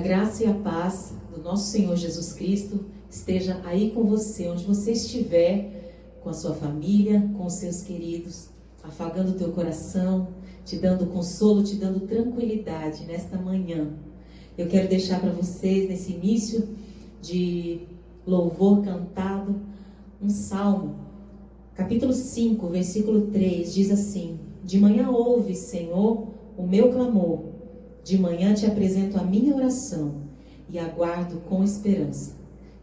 graça e a paz do nosso Senhor Jesus Cristo esteja aí com você, onde você estiver, com a sua família, com os seus queridos, afagando o teu coração, te dando consolo, te dando tranquilidade nesta manhã. Eu quero deixar para vocês, nesse início de louvor cantado, um salmo. Capítulo 5, versículo 3, diz assim: De manhã ouve, Senhor, o meu clamor. De manhã te apresento a minha oração e aguardo com esperança.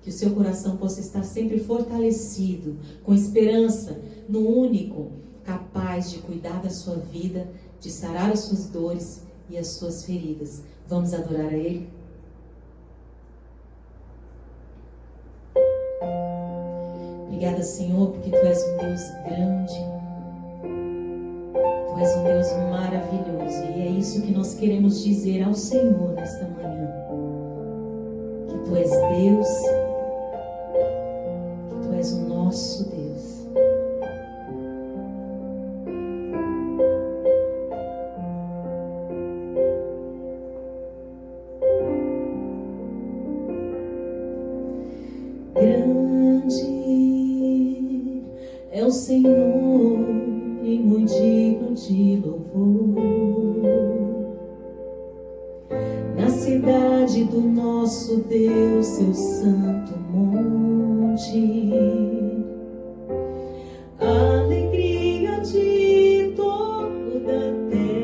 Que o seu coração possa estar sempre fortalecido, com esperança no único capaz de cuidar da sua vida, de sarar as suas dores e as suas feridas. Vamos adorar a Ele? Obrigada, Senhor, porque Tu és um Deus grande. Tu és um Deus maravilhoso. E é isso que nós queremos dizer ao Senhor nesta manhã. Que Tu és Deus, que Tu és o nosso Deus. Grande é o Senhor e muito digno de louvor. Na cidade do nosso Deus, seu santo monte, a alegria de toda a terra.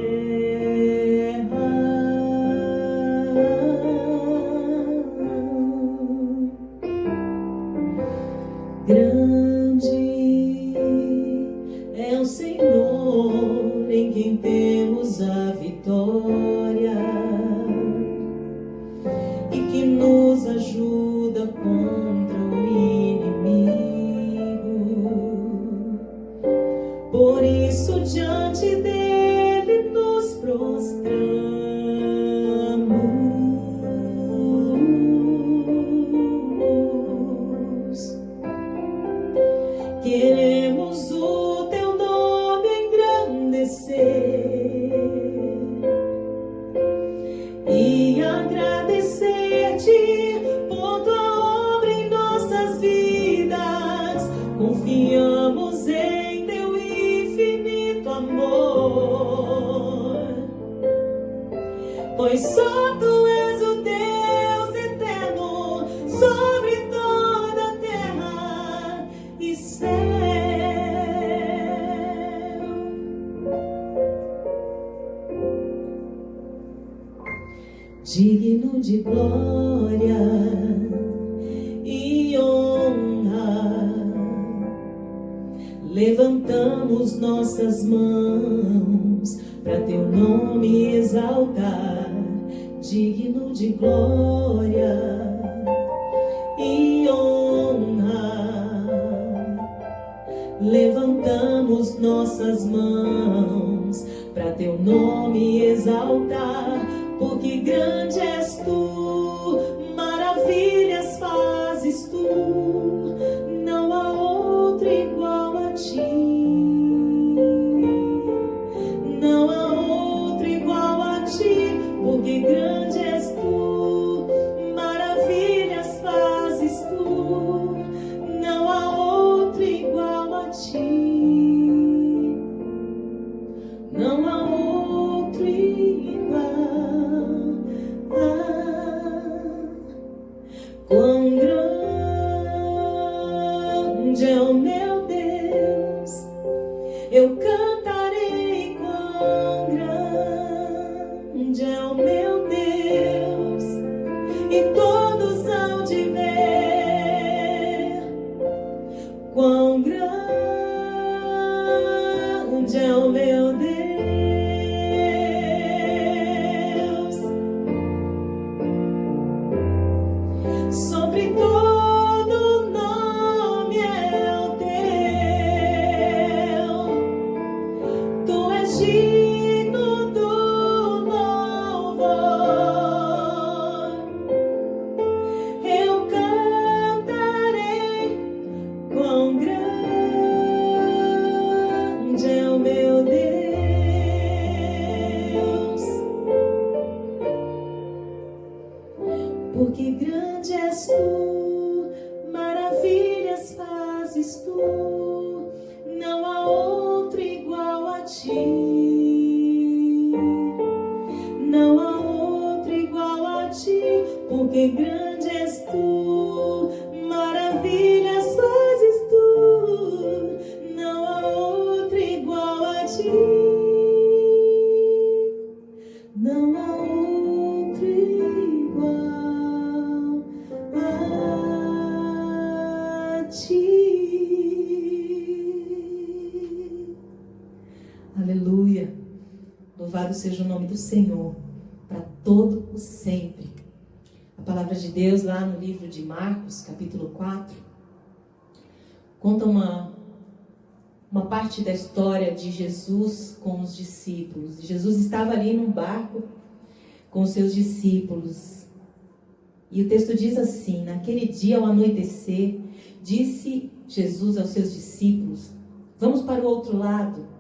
Grande é o Senhor em quem temos a vitória e que nos ajuda contra o inimigo. Por isso diante dele nos prostramos. Queremos o teu nome engrandecer e agradecer-te por tua obra em nossas vidas. Confiamos em teu infinito amor, pois só tu és o Deus eterno sobre toda a terra e céu. Digno de glória e honra, levantamos nossas mãos para teu nome exaltar. Digno de glória e honra, levantamos nossas mãos para teu nome exaltar. Porque grande és tu, maravilhas fazes tu, não há outro igual a ti. Não há outro igual a ti, porque grande és tu, maravilhas fazes tu, não há outro igual a ti. Não há outro igual. Quão grande é o meu Deus, eu cantarei. Quão grande é o meu Deus, e todos hão de ver. Quão grande é o meu Deus. Sobre todo nome é o teu, tu és digno do louvor. Eu cantarei, quão grande é o meu Deus. fazes tu, não há outro igual a ti. Não há outro igual a ti, porque grande és tu, maravilhas fazes tu, não há outro igual a ti. Não há outro igual a ti. Aleluia. Louvado seja o nome do Senhor para todo o sempre. A palavra de Deus lá no livro de Marcos, capítulo 4, conta uma parte da história de Jesus com os discípulos. Jesus estava ali num barco com os seus discípulos. E o texto diz assim: naquele dia ao anoitecer, disse Jesus aos seus discípulos: vamos para o outro lado.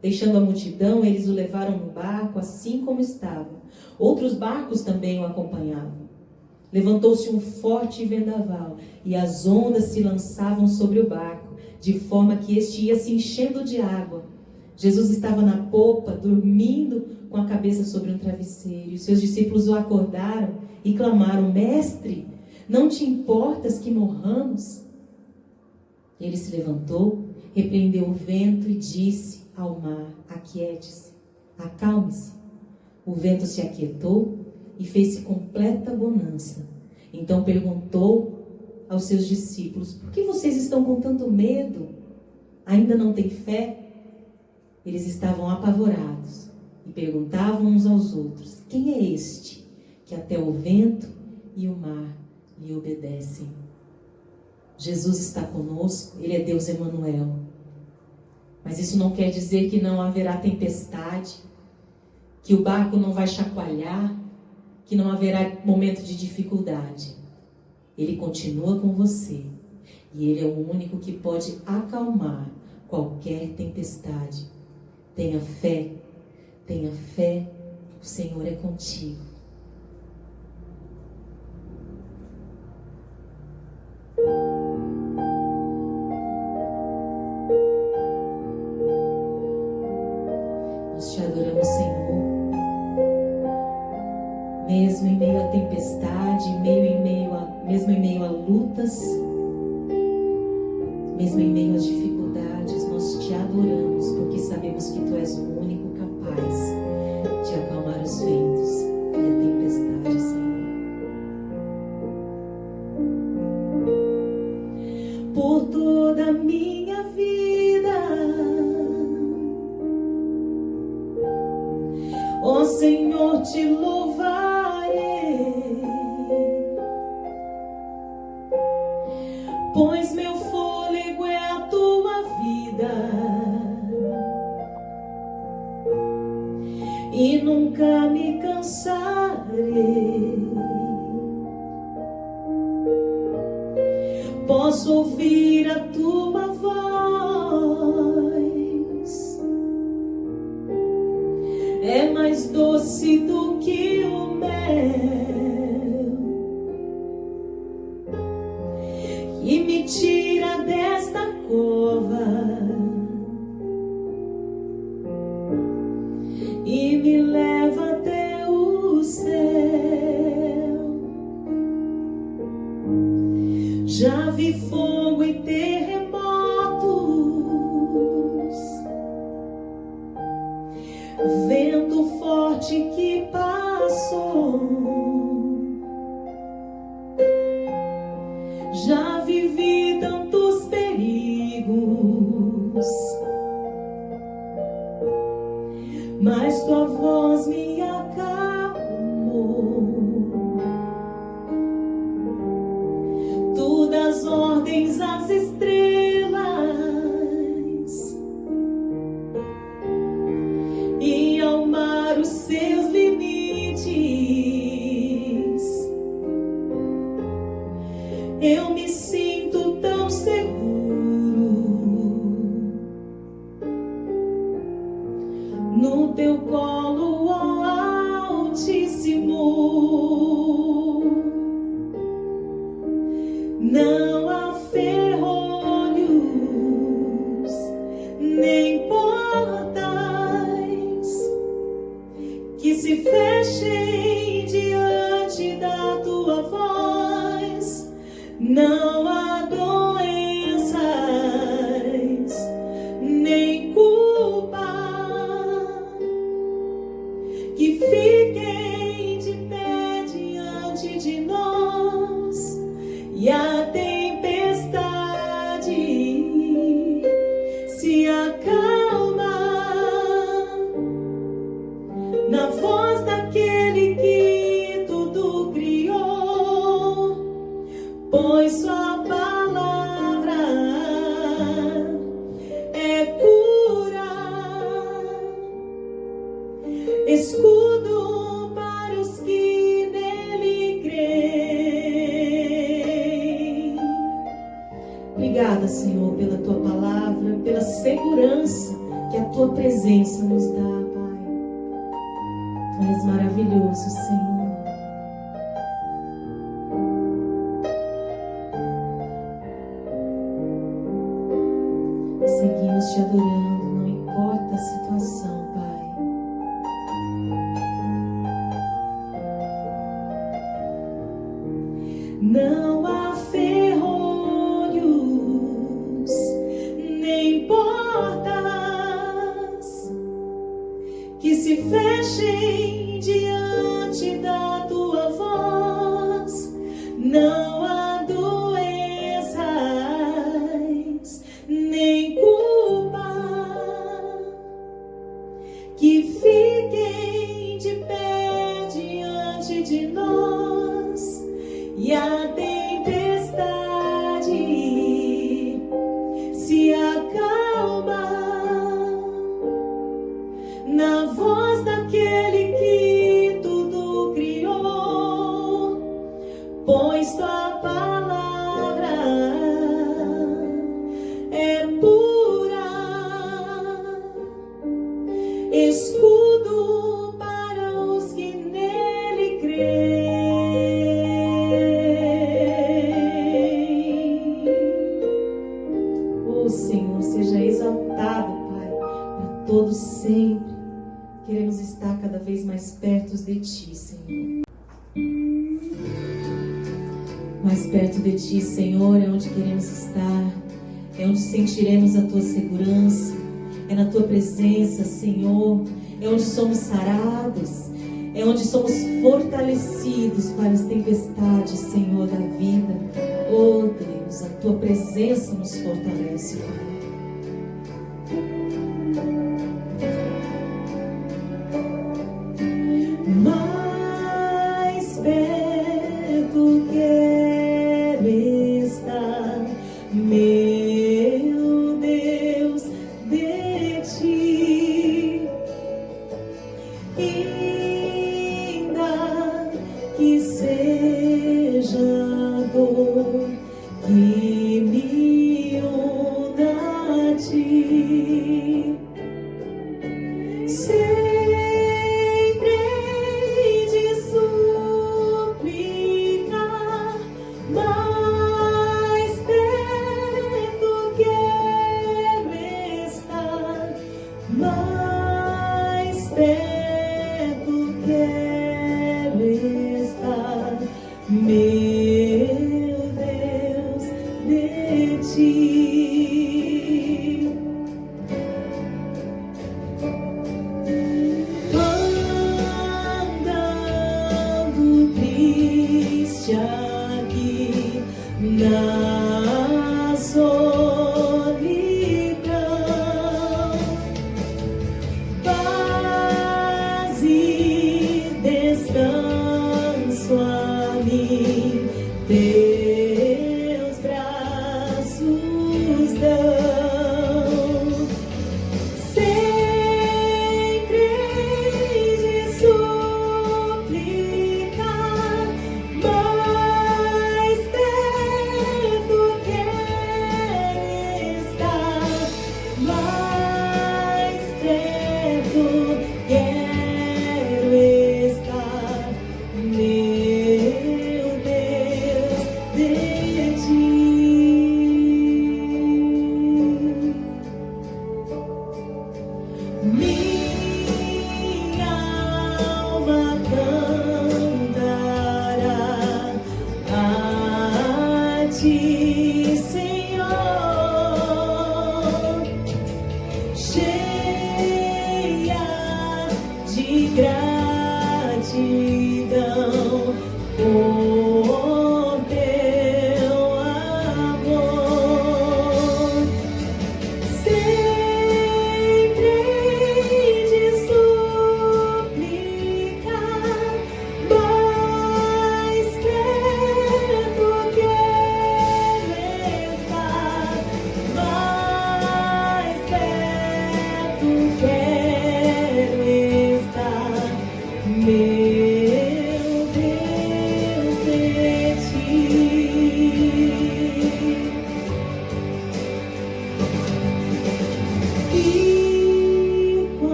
Deixando a multidão, eles o levaram no barco assim como estava. Outros barcos também o acompanhavam. Levantou-se um forte vendaval e as ondas se lançavam sobre o barco, de forma que este ia se enchendo de água. Jesus estava na popa, dormindo com a cabeça sobre um travesseiro. E os seus discípulos o acordaram e clamaram: Mestre, não te importas que morramos? Ele se levantou, repreendeu o vento e disse ao mar: aquiete-se, acalme-se. O vento se aquietou e fez-se completa bonança. Então perguntou aos seus discípulos: por que vocês estão com tanto medo? Ainda não têm fé? Eles estavam apavorados e perguntavam uns aos outros: quem é este que até o vento e o mar lhe obedecem? Jesus está conosco, Ele é Deus Emanuel. Mas isso não quer dizer que não haverá tempestade, que o barco não vai chacoalhar, que não haverá momento de dificuldade. Ele continua com você e Ele é o único que pode acalmar qualquer tempestade. Tenha fé, o Senhor é contigo. Nós te adoramos, Senhor. Mesmo em meio à tempestade, mesmo em meio a lutas, mesmo em meio às dificuldades, nós te adoramos, porque sabemos que Tu és o único capaz de acalmar os ventos e a tempestade, Senhor. Por toda a minha vida, ó Senhor, te louvarei, pois meu fôlego é a Tua vida e nunca me cansarei. Posso ouvir a Tua voz, é mais doce do que o mel, e me tira desta cova e me leva até o céu. Já vi fogo e terremotos, vento forte que passou. Já vivi tantos perigos, mas Tua voz me acalmou. Tu das ordens às estrelas e ao mar os seus limites. Obrigada, Senhor, pela tua palavra, pela segurança que a tua presença nos dá, Pai. Tu és maravilhoso, Senhor. Seguimos te adorando, não importa a situação, Pai. Não há ferrolhos, nem portas que se fechem diante da tua voz. Não há doenças, nem culpa que fiquem de pé diante de nós. E a tempestade se acalma na voz daquele que tudo criou, pois tua palavra é pura, escudo para os que nele creem. Senhor, seja exaltado, Pai, para todos sempre. Queremos estar cada vez mais perto de Ti, Senhor. Mais perto de Ti, Senhor, é onde queremos estar, é onde sentiremos a Tua segurança, é na Tua presença, Senhor, é onde somos sarados, é onde somos fortalecidos para as tempestades, Senhor, da vida. Oh Deus, a Tua presença nos fortalece, Pai. Mais perto quero estar, meu Deus, de Ti, ainda que seja dor que me una a Ti. Sempre de suplicar, mais perto quero estar, mais perto quero estar, meu Deus, de Ti. Andando triste aqui na solidão, paz e descanso a mim Teus braços dão. Sempre de suplicar, mais perto quero estar, mais perto quero estar, meu Deus, de Ti.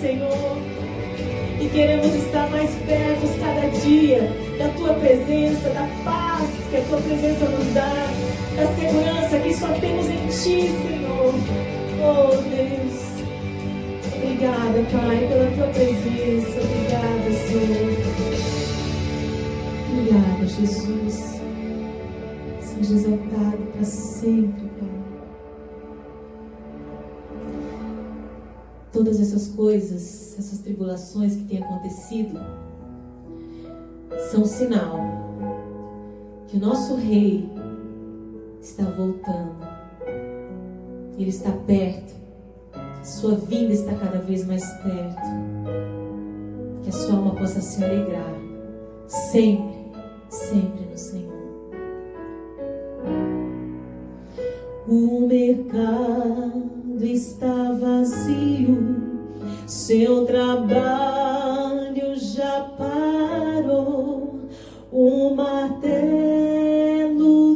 Senhor. E queremos estar mais perto cada dia da Tua presença, da paz que a Tua presença nos dá, da segurança que só temos em Ti, Senhor. Oh, Deus. Obrigada, Pai, pela Tua presença. Obrigada, Senhor. Obrigada, Jesus. Seja exaltado para sempre, Pai. Todas essas coisas, essas tribulações que têm acontecido, são um sinal que o nosso Rei está voltando. Ele está perto. Sua vinda está cada vez mais perto. Que a sua alma possa se alegrar sempre, sempre no Senhor. O mercado está vazio, seu trabalho já parou, o martelo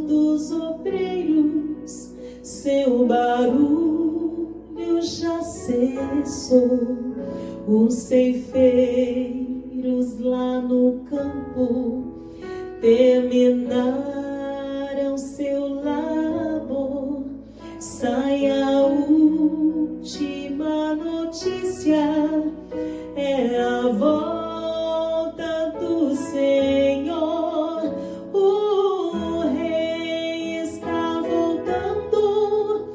dos obreiros, seu barulho já cessou, os ceifeiros lá no campo terminaram seu labor. Sai a última notícia, é a volta do Senhor. O Rei está voltando,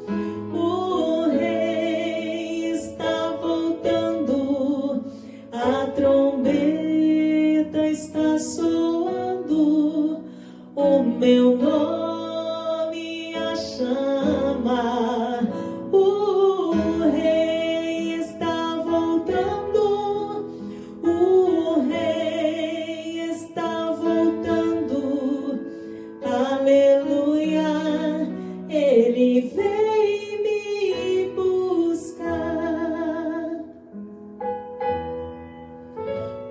o Rei está voltando, a trombeta está soando, o meu nome a chama. O Rei está voltando, o Rei está voltando, aleluia, Ele vem me buscar.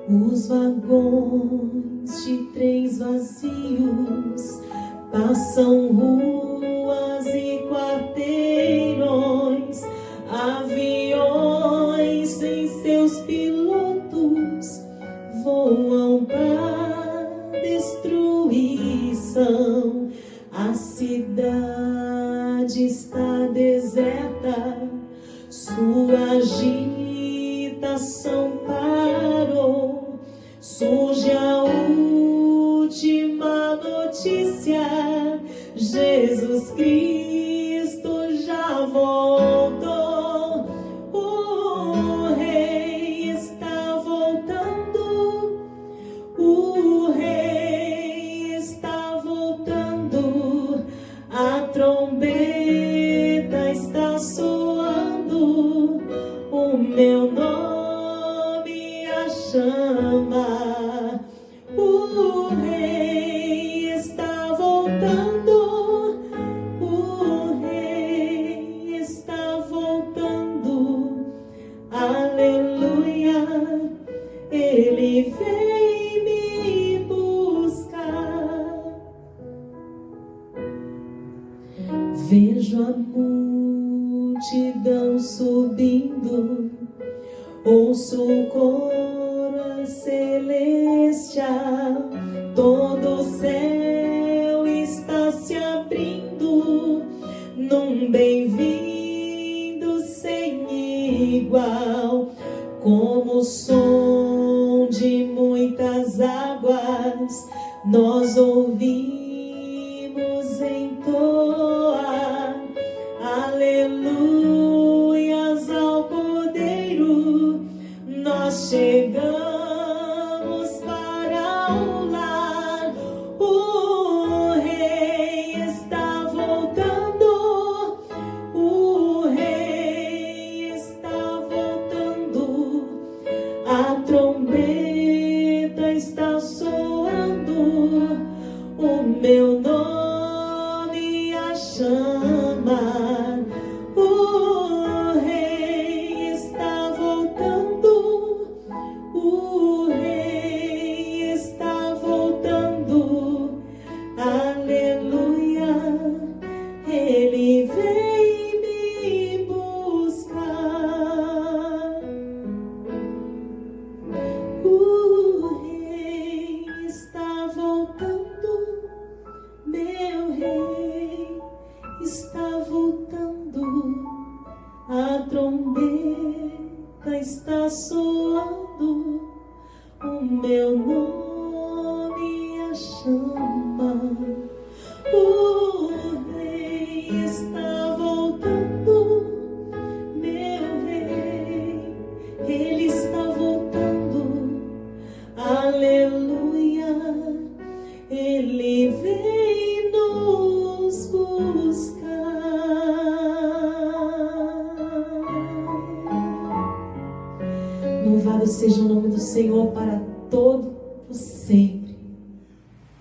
Os vagões de trens vazios passam ruas e quarteirões, aviões sem seus pilotos voam para destruição. A cidade está deserta, sua agitação parou, surge a última notícia, Jesus Cristo já voltou, o Rei está voltando, o Rei está voltando, a trombeta está soando, o meu nome a chama, o Rei está voltando, o Rei está voltando, aleluia, Ele vem me buscar. Vejo a multidão subindo, ouço o coro celestial, todo o céu está se abrindo num bem-vindo sem igual, como o som de muitas águas nós ouvimos entoar, aleluias ao Cordeiro, nós chegamos para o lar, o Rei está voltando, o Rei está voltando, a trombeta está soando, o meu nome a a trombeta está soando, o meu nome a chama. O rei está voltando, meu rei, ele está voltando, aleluia, ele vem nos buscar. Louvado seja o nome do Senhor para todo o sempre.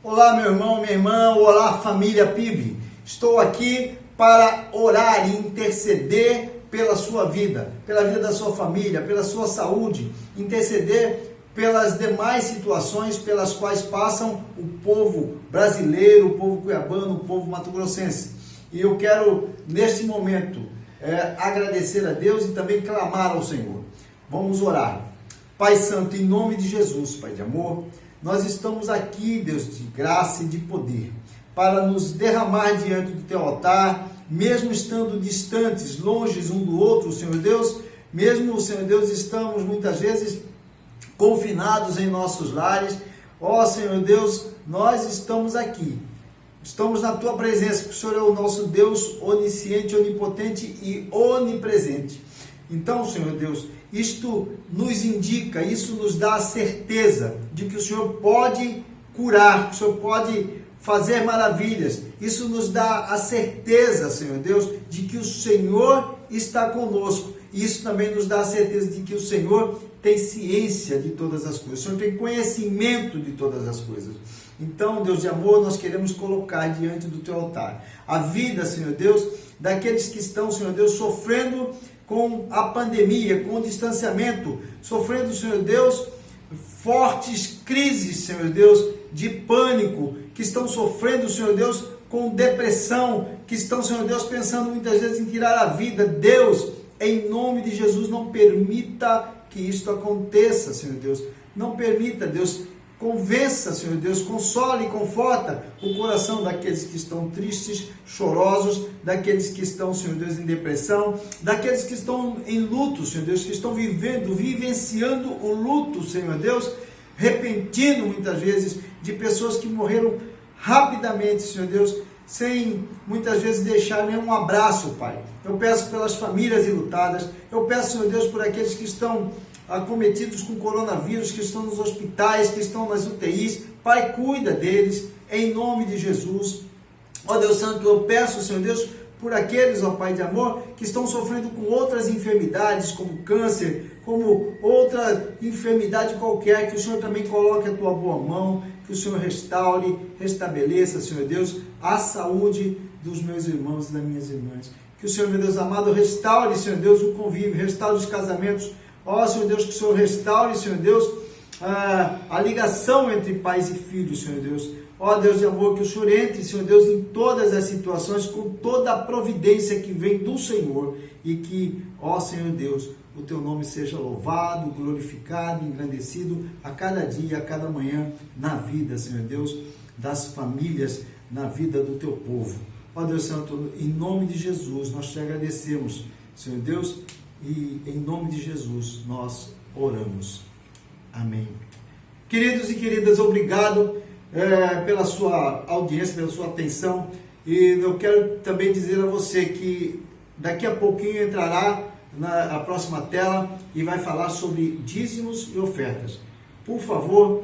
Olá, meu irmão, minha irmã, olá, família PIB. Estou aqui para orar e interceder pela sua vida, pela vida da sua família, pela sua saúde, interceder pelas demais situações pelas quais passam o povo brasileiro, o povo cuiabano, o povo mato-grossense. E eu quero, neste momento, agradecer a Deus e também clamar ao Senhor. Vamos orar. Pai Santo, em nome de Jesus, Pai de amor, nós estamos aqui, Deus, de graça e de poder, para nos derramar diante do Teu altar, mesmo estando distantes, longes um do outro, Senhor Deus, mesmo, Senhor Deus, estamos muitas vezes confinados em nossos lares. Ó Senhor Deus, nós estamos aqui, estamos na Tua presença, porque o Senhor é o nosso Deus onisciente, onipotente e onipresente. Então, Senhor Deus, isto nos indica, isso nos dá a certeza de que o Senhor pode curar, que o Senhor pode fazer maravilhas. Isso nos dá a certeza, Senhor Deus, de que o Senhor está conosco. E isso também nos dá a certeza de que o Senhor tem ciência de todas as coisas. O Senhor tem conhecimento de todas as coisas. Então, Deus de amor, nós queremos colocar diante do Teu altar a vida, Senhor Deus, daqueles que estão, Senhor Deus, sofrendo com a pandemia, com o distanciamento, sofrendo, Senhor Deus, fortes crises, Senhor Deus, de pânico, que estão sofrendo, Senhor Deus, com depressão, que estão, Senhor Deus, pensando muitas vezes em tirar a vida. Deus, em nome de Jesus, não permita que isto aconteça, Senhor Deus. Não permita, Deus. Convença, Senhor Deus, console e conforta o coração daqueles que estão tristes, chorosos, daqueles que estão, Senhor Deus, em depressão, daqueles que estão em luto, Senhor Deus, que estão vivenciando o luto, Senhor Deus, repentino muitas vezes, de pessoas que morreram rapidamente, Senhor Deus, sem muitas vezes deixar nenhum abraço, Pai. Eu peço pelas famílias enlutadas, eu peço, Senhor Deus, por aqueles que estão acometidos com coronavírus, que estão nos hospitais, que estão nas UTIs. Pai, cuida deles, em nome de Jesus. Ó Deus Santo, eu peço, Senhor Deus, por aqueles, ó Pai de amor, que estão sofrendo com outras enfermidades, como câncer, como outra enfermidade qualquer, que o Senhor também coloque a Tua boa mão, que o Senhor restaure, restabeleça, Senhor Deus, a saúde dos meus irmãos e das minhas irmãs. Que o Senhor, meu Deus amado, restaure, Senhor Deus, o convívio, restaure os casamentos. Ó Senhor Deus, que o Senhor restaure, Senhor Deus, a ligação entre pais e filhos, Senhor Deus. Ó Deus de amor, que o Senhor entre, Senhor Deus, em todas as situações, com toda a providência que vem do Senhor. E que, ó Senhor Deus, o Teu nome seja louvado, glorificado, engrandecido a cada dia, a cada manhã, na vida, Senhor Deus, das famílias, na vida do Teu povo. Ó Deus Santo, em nome de Jesus, nós Te agradecemos, Senhor Deus, e em nome de Jesus nós oramos. Amém. Queridos e queridas, obrigado pela sua audiência, pela sua atenção. E eu quero também dizer a você que daqui a pouquinho entrará na próxima tela e vai falar sobre dízimos e ofertas. Por favor,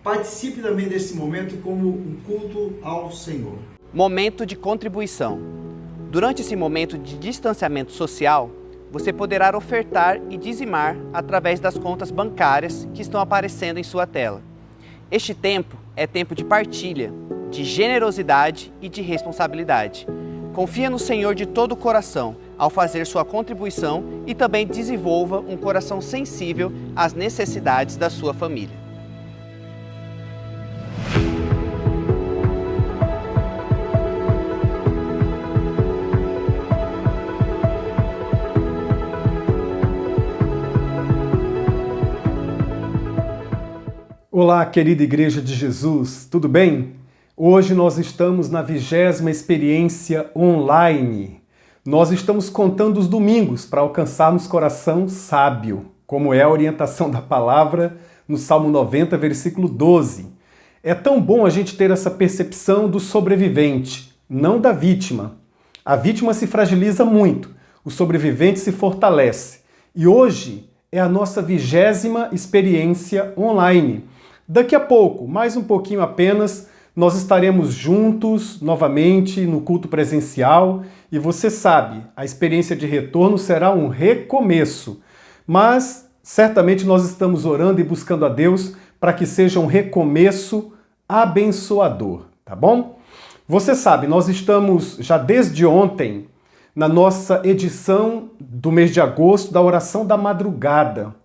participe também desse momento como um culto ao Senhor. Momento de contribuição. Durante esse momento de distanciamento social, você poderá ofertar e dizimar através das contas bancárias que estão aparecendo em sua tela. Este tempo é tempo de partilha, de generosidade e de responsabilidade. Confia no Senhor de todo o coração ao fazer sua contribuição e também desenvolva um coração sensível às necessidades da sua família. Olá, querida Igreja de Jesus, tudo bem? Hoje nós estamos na 20ª experiência online. nós estamos contando os domingos para alcançarmos coração sábio, como é a orientação da palavra no Salmo 90, versículo 12. É tão bom a gente ter essa percepção do sobrevivente, não da vítima. A vítima se fragiliza muito, o sobrevivente se fortalece. E hoje é a nossa 20ª experiência online. Daqui a pouco, mais um pouquinho apenas, nós estaremos juntos novamente no culto presencial e você sabe, a experiência de retorno será um recomeço. Mas certamente nós estamos orando e buscando a Deus para que seja um recomeço abençoador, tá bom? Você sabe, nós estamos já desde ontem na nossa edição do mês de agosto da oração da madrugada.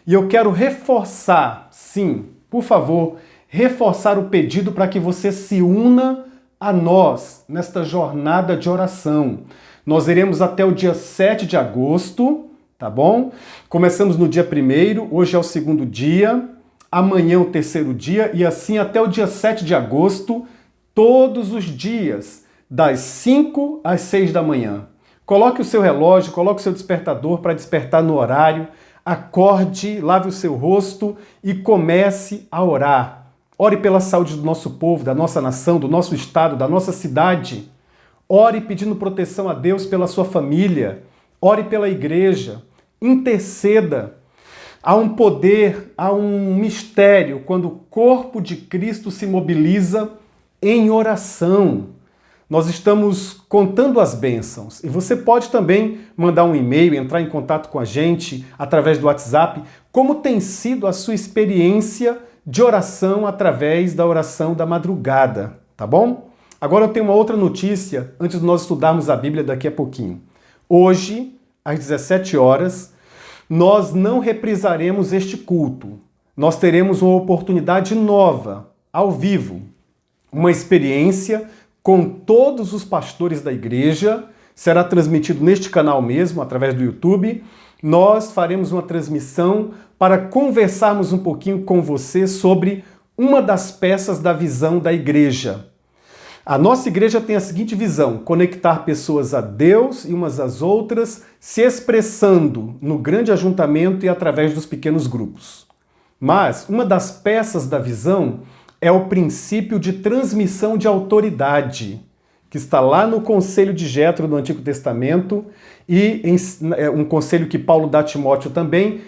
E eu quero reforçar, sim, por favor, reforçar o pedido para que você se una a nós nesta jornada de oração. Nós iremos até o dia 7 de agosto, tá bom? Começamos no dia 1º, hoje é o 2º dia, amanhã o 3º dia e assim até o dia 7 de agosto, todos os dias, das 5 às 6 da manhã. Coloque o seu relógio, coloque o seu despertador para despertar no horário, acorde, lave o seu rosto e comece a orar. Ore pela saúde do nosso povo, da nossa nação, do nosso estado, da nossa cidade. Ore pedindo proteção a Deus pela sua família. Ore pela igreja. Interceda. Há um poder, há um mistério quando o corpo de Cristo se mobiliza em oração. Nós estamos contando as bênçãos e você pode também mandar um e-mail, entrar em contato com a gente através do WhatsApp, como tem sido a sua experiência de oração através da oração da madrugada, tá bom? Agora eu tenho uma outra notícia antes de nós estudarmos a Bíblia daqui a pouquinho. Hoje, às 17 horas, nós não reprisaremos este culto. Nós teremos uma oportunidade nova, ao vivo, uma experiência com todos os pastores da igreja, será transmitido neste canal mesmo, através do YouTube. Nós faremos uma transmissão para conversarmos um pouquinho com você sobre uma das peças da visão da igreja. A nossa igreja tem a seguinte visão: conectar pessoas a Deus e umas às outras, se expressando no grande ajuntamento e através dos pequenos grupos. Mas uma das peças da visão é o princípio de transmissão de autoridade, que está lá no Conselho de Jetro do Antigo Testamento e um conselho que Paulo dá a Timóteo também,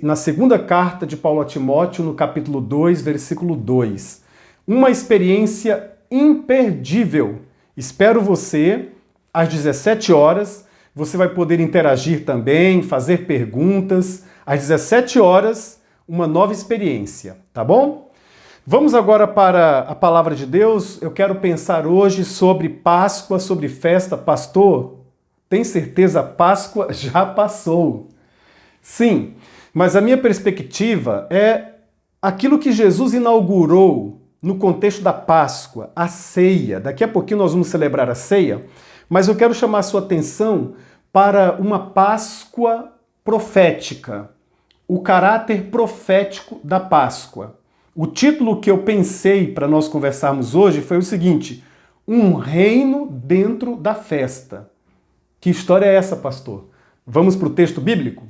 na segunda carta de Paulo a Timóteo, no capítulo 2, versículo 2. Uma experiência imperdível. Espero você às 17 horas. Você vai poder interagir também, fazer perguntas. Às 17 horas, uma nova experiência, tá bom? Vamos agora para a palavra de Deus. Eu quero pensar hoje sobre Páscoa, sobre festa. Pastor, tem certeza? Páscoa já passou. Sim, mas a minha perspectiva é aquilo que Jesus inaugurou no contexto da Páscoa, a ceia. Daqui a pouquinho nós vamos celebrar a ceia, mas eu quero chamar a sua atenção para uma Páscoa profética, o caráter profético da Páscoa. O título que eu pensei para nós conversarmos hoje foi o seguinte: um reino dentro da festa. Que história é essa, pastor? Vamos para o texto bíblico?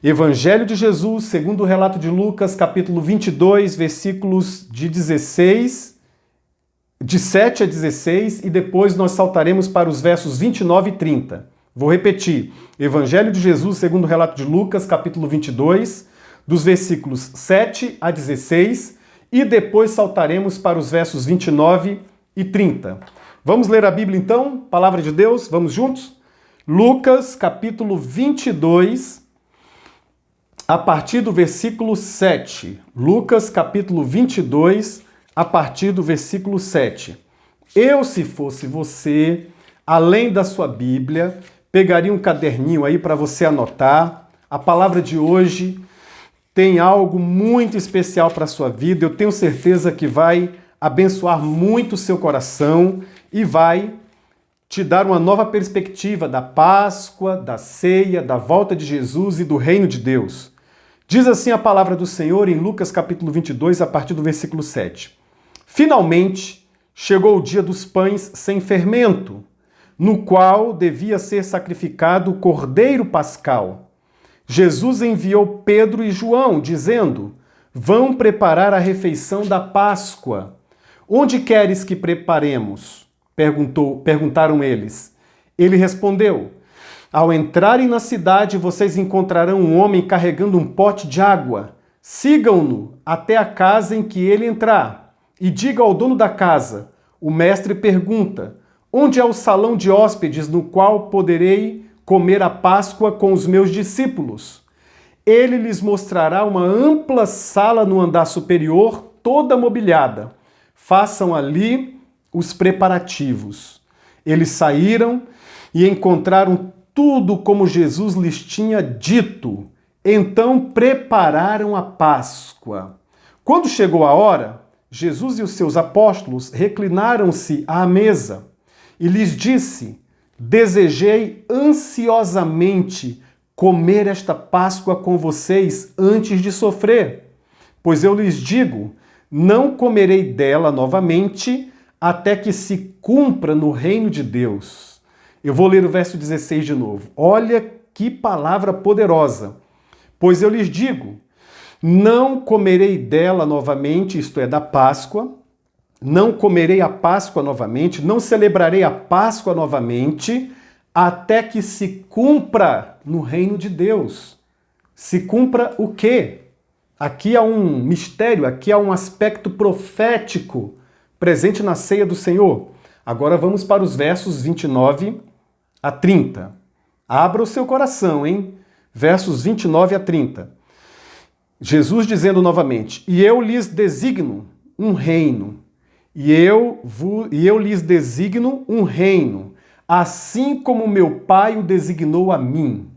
Evangelho de Jesus, segundo o relato de Lucas, capítulo 22, versículos de 7 a 16, e depois nós saltaremos para os versos 29 e 30. Vou repetir. Evangelho de Jesus, segundo o relato de Lucas, capítulo 22, dos versículos 7 a 16, e depois saltaremos para os versos 29 e 30. Vamos ler a Bíblia então? Palavra de Deus, vamos juntos? Lucas, capítulo 22, a partir do versículo 7. Lucas, capítulo 22, a partir do versículo 7. Eu, se fosse você, além da sua Bíblia, pegaria um caderninho aí para você anotar. A palavra de hoje tem algo muito especial para a sua vida. Eu tenho certeza que vai abençoar muito o seu coração e vai te dar uma nova perspectiva da Páscoa, da ceia, da volta de Jesus e do reino de Deus. Diz assim a palavra do Senhor em Lucas capítulo 22, a partir do versículo 7. Finalmente chegou o dia dos pães sem fermento, no qual devia ser sacrificado o cordeiro pascal. Jesus enviou Pedro e João, dizendo: vão preparar a refeição da Páscoa. Onde queres que preparemos? Perguntaram eles. Ele respondeu: ao entrarem na cidade, vocês encontrarão um homem carregando um pote de água. Sigam-no até a casa em que ele entrar. E diga ao dono da casa: o mestre pergunta: onde é o salão de hóspedes no qual poderei comer a Páscoa com os meus discípulos? Ele lhes mostrará uma ampla sala no andar superior, toda mobiliada. Façam ali os preparativos. Eles saíram e encontraram tudo como Jesus lhes tinha dito. Então prepararam a Páscoa. Quando chegou a hora, Jesus e os seus apóstolos reclinaram-se à mesa e lhes disse: desejei ansiosamente comer esta Páscoa com vocês antes de sofrer. Pois eu lhes digo, não comerei dela novamente até que se cumpra no reino de Deus. Eu vou ler o verso 16 de novo. Olha que palavra poderosa. Pois eu lhes digo, não comerei dela novamente, isto é, da Páscoa, não comerei a Páscoa novamente, não celebrarei a Páscoa novamente, até que se cumpra no reino de Deus. Se cumpra o quê? Aqui há um mistério, aqui há um aspecto profético presente na ceia do Senhor. Agora vamos para os versos 29 a 30. Abra o seu coração, hein? Versos 29 a 30. Jesus dizendo novamente: e eu lhes designo um reino, e eu lhes designo um reino, assim como meu Pai o designou a mim,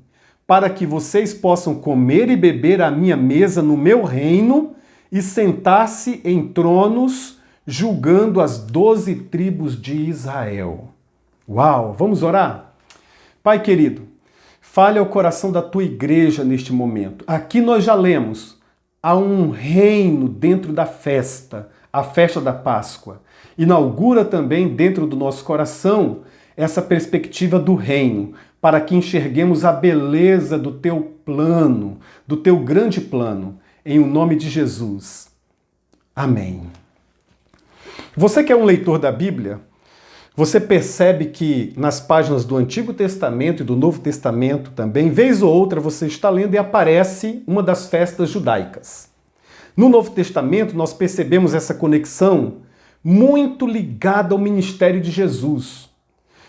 para que vocês possam comer e beber à minha mesa no meu reino e sentar-se em tronos, julgando as 12 tribos de Israel. Uau! Vamos orar? Pai querido, fale ao coração da tua igreja neste momento. Aqui nós já lemos, há um reino dentro da festa, a festa da Páscoa. Inaugura também dentro do nosso coração essa perspectiva do reino, para que enxerguemos a beleza do teu plano, do teu grande plano, em o nome de Jesus. Amém. Você que é um leitor da Bíblia, você percebe que nas páginas do Antigo Testamento e do Novo Testamento também, vez ou outra você está lendo e aparece uma das festas judaicas. No Novo Testamento nós percebemos essa conexão muito ligada ao ministério de Jesus.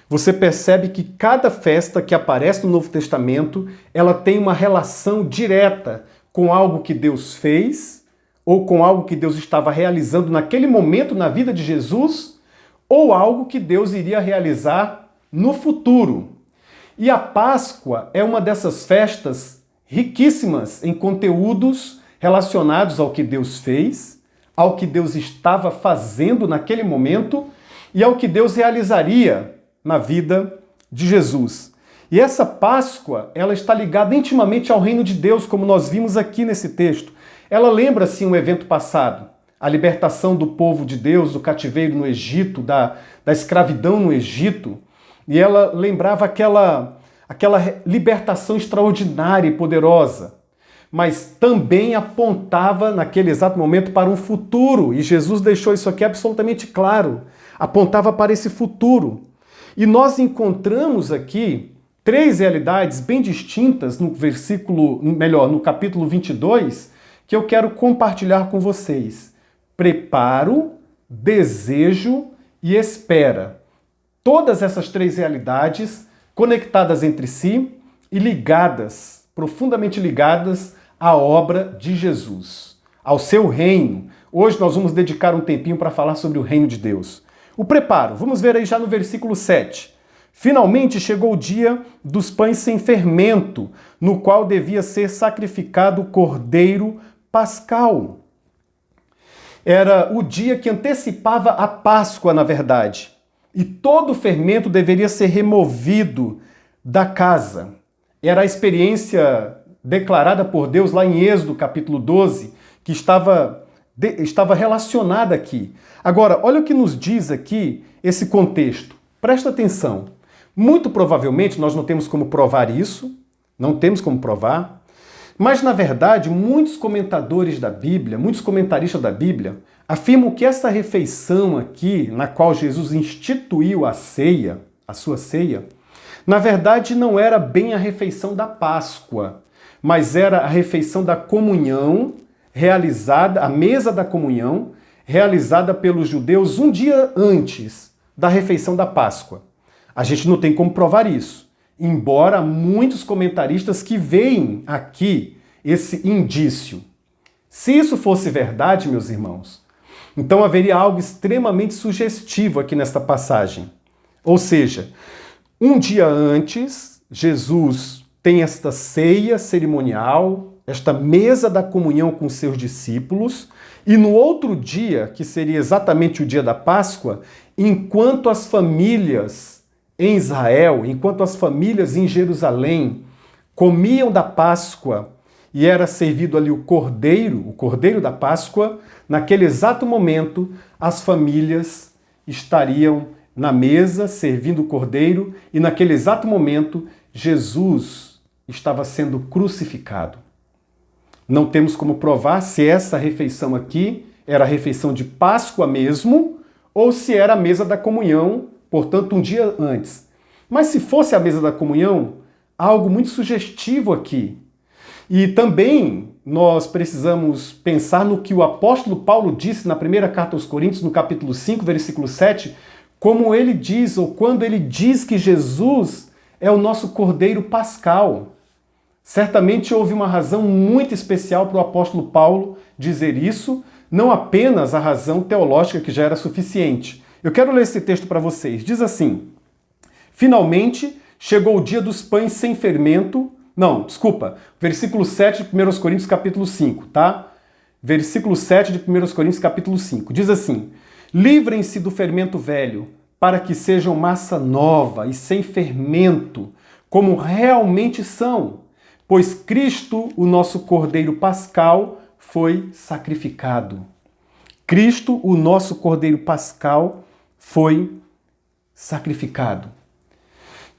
Você percebe que cada festa que aparece no Novo Testamento, ela tem uma relação direta com algo que Deus fez, ou com algo que Deus estava realizando naquele momento na vida de Jesus, ou algo que Deus iria realizar no futuro. E a Páscoa é uma dessas festas riquíssimas em conteúdos relacionados ao que Deus fez, ao que Deus estava fazendo naquele momento e ao que Deus realizaria na vida de Jesus. E essa Páscoa, ela está ligada intimamente ao reino de Deus, como nós vimos aqui nesse texto. Ela lembra, sim, um evento passado, a libertação do povo de Deus do cativeiro no Egito, da escravidão no Egito, e ela lembrava aquela libertação extraordinária e poderosa, mas também apontava naquele exato momento para um futuro, e Jesus deixou isso aqui absolutamente claro, apontava para esse futuro. E nós encontramos aqui três realidades bem distintas no capítulo 22, que eu quero compartilhar com vocês. Preparo, desejo e espera. Todas essas três realidades conectadas entre si e ligadas, profundamente ligadas à obra de Jesus, ao seu reino. Hoje nós vamos dedicar um tempinho para falar sobre o reino de Deus. O preparo, vamos ver aí já no versículo 7. Finalmente chegou o dia dos pães sem fermento, no qual devia ser sacrificado o cordeiro pascal. Era o dia que antecipava a Páscoa, na verdade. E todo o fermento deveria ser removido da casa. Era a experiência declarada por Deus lá em Êxodo, capítulo 12, que estava relacionada aqui. Agora, olha o que nos diz aqui esse contexto. Presta atenção. Muito provavelmente nós não temos como provar isso, não temos como provar, mas na verdade muitos comentadores da Bíblia, muitos comentaristas da Bíblia, afirmam que essa refeição aqui, na qual Jesus instituiu a ceia, a sua ceia, na verdade não era bem a refeição da Páscoa, mas era a refeição da comunhão realizada, a mesa da comunhão, realizada pelos judeus um dia antes da refeição da Páscoa. A gente não tem como provar isso, embora muitos comentaristas que veem aqui esse indício. Se isso fosse verdade, meus irmãos, então haveria algo extremamente sugestivo aqui nesta passagem. Ou seja, um dia antes, Jesus tem esta ceia cerimonial, esta mesa da comunhão com seus discípulos, e no outro dia, que seria exatamente o dia da Páscoa, enquanto as famílias em Israel, enquanto as famílias em Jerusalém comiam da Páscoa e era servido ali o cordeiro da Páscoa, naquele exato momento as famílias estariam na mesa servindo o cordeiro e naquele exato momento Jesus estava sendo crucificado. Não temos como provar se essa refeição aqui era a refeição de Páscoa mesmo ou se era a mesa da comunhão, portanto um dia antes. Mas se fosse a mesa da comunhão, há algo muito sugestivo aqui. E também nós precisamos pensar no que o apóstolo Paulo disse na primeira carta aos Coríntios, no capítulo 5, versículo 7, como ele diz, ou quando ele diz que Jesus é o nosso Cordeiro Pascal. Certamente houve uma razão muito especial para o apóstolo Paulo dizer isso, não apenas a razão teológica que já era suficiente. Eu quero ler esse texto para vocês. Diz assim: finalmente chegou o dia dos pães sem fermento. Não, desculpa. Versículo 7 de 1 Coríntios capítulo 5, tá? Versículo 7 de 1 Coríntios capítulo 5. Diz assim: livrem-se do fermento velho, para que sejam massa nova e sem fermento, como realmente são. Pois Cristo, o nosso Cordeiro Pascal, foi sacrificado. Cristo, o nosso Cordeiro Pascal, foi sacrificado.